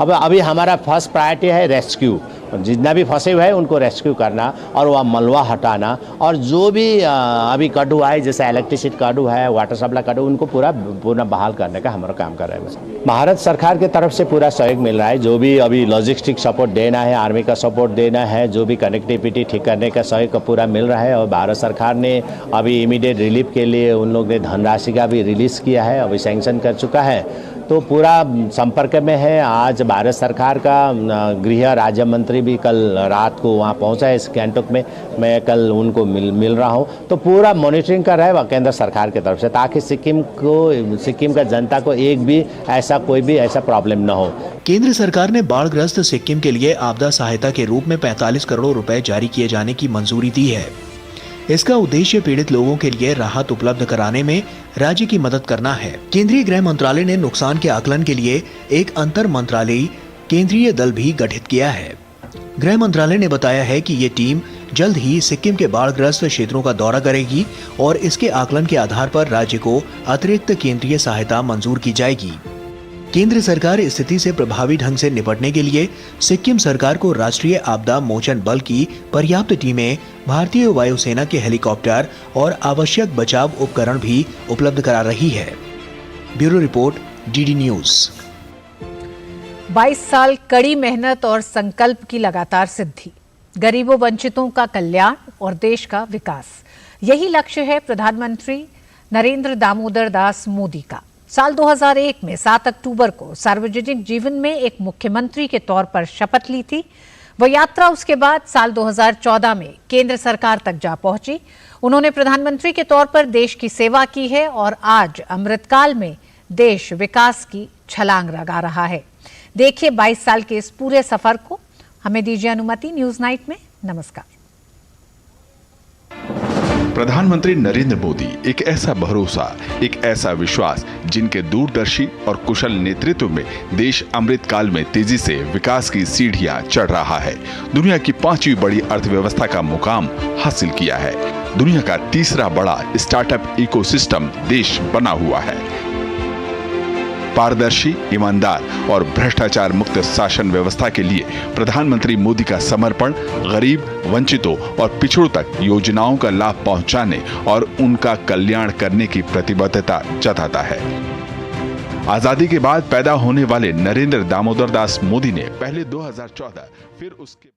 Speaker 2: अब अभी हमारा फर्स्ट प्रायोरिटी है रेस्क्यू, जितना भी फंसे हुए हैं उनको रेस्क्यू करना और वह मलबा हटाना, और जो भी अभी कड्डू आए जैसे इलेक्ट्रिसिटी कड्डू है, वाटर सप्लाई कड्डू, उनको पूरा बहाल करने का हमारा काम कर रहे हैं। बस भारत सरकार की तरफ से पूरा सहयोग मिल रहा है। जो भी अभी लॉजिस्टिक सपोर्ट देना है, आर्मी का सपोर्ट देना है, जो भी कनेक्टिविटी ठीक करने का सहयोग पूरा मिल रहा है। और भारत सरकार ने अभी इमीडिएट रिलीफ के लिए उन लोग ने धनराशि का भी रिलीज किया है, अभी सैंक्शन कर चुका है, तो पूरा संपर्क में है। आज भारत सरकार का गृह राज्य मंत्री भी कल रात को वहाँ पहुँचा है इस गैंगटॉक में, मैं कल उनको मिल रहा हूँ। तो पूरा मॉनिटरिंग कर रहा है केंद्र सरकार की तरफ से, ताकि सिक्किम का जनता को कोई भी ऐसा प्रॉब्लम न हो।
Speaker 23: केंद्र सरकार ने बाढ़ग्रस्त सिक्किम के लिए आपदा सहायता के रूप में 45 करोड़ रुपए जारी किए जाने की मंजूरी दी है। इसका उद्देश्य पीड़ित लोगों के लिए राहत उपलब्ध कराने में राज्य की मदद करना है। केंद्रीय गृह मंत्रालय ने नुकसान के आकलन के लिए एक अंतर मंत्रालयी केंद्रीय दल भी गठित किया है। गृह मंत्रालय ने बताया है कि ये टीम जल्द ही सिक्किम के बाढ़ग्रस्त क्षेत्रों का दौरा करेगी और इसके आकलन के आधार पर राज्य को अतिरिक्त केंद्रीय सहायता मंजूर की जाएगी। केंद्र सरकार स्थिति से प्रभावी ढंग से निपटने के लिए सिक्किम सरकार को राष्ट्रीय आपदा मोचन बल की पर्याप्त टीमें, भारतीय वायुसेना के हेलीकॉप्टर और आवश्यक बचाव उपकरण भी उपलब्ध करा रही है। Bureau report, DD news.
Speaker 1: 22 साल कड़ी मेहनत और संकल्प की लगातार सिद्धि, गरीबों वंचितों का कल्याण और देश का विकास, यही लक्ष्य है प्रधानमंत्री नरेंद्र दामोदर दास मोदी का। साल 2001 में 7 अक्टूबर को सार्वजनिक जीवन में एक मुख्यमंत्री के तौर पर शपथ ली थी। वह यात्रा उसके बाद साल 2014 में केंद्र सरकार तक जा पहुंची। उन्होंने प्रधानमंत्री के तौर पर देश की सेवा की है और आज अमृतकाल में देश विकास की छलांग लगा रहा है। देखिए 22 साल के इस पूरे सफर को। हमें दीजिए अनुमति न्यूज नाइट में। नमस्कार।
Speaker 14: प्रधानमंत्री नरेंद्र मोदी एक ऐसा भरोसा, एक ऐसा विश्वास, जिनके दूरदर्शी और कुशल नेतृत्व में देश अमृतकाल में तेजी से विकास की सीढ़ियां चढ़ रहा है। दुनिया की 5वीं बड़ी अर्थव्यवस्था का मुकाम हासिल किया है। दुनिया का तीसरा बड़ा स्टार्टअप इकोसिस्टम देश बना हुआ है। पारदर्शी, ईमानदार और भ्रष्टाचार मुक्त शासन व्यवस्था के लिए प्रधानमंत्री मोदी का समर्पण गरीब, वंचितों और पिछड़ों तक योजनाओं का लाभ पहुंचाने और उनका कल्याण करने की प्रतिबद्धता जताता है। आजादी के बाद पैदा होने वाले नरेंद्र दामोदर दास मोदी ने पहले 2014 फिर उसके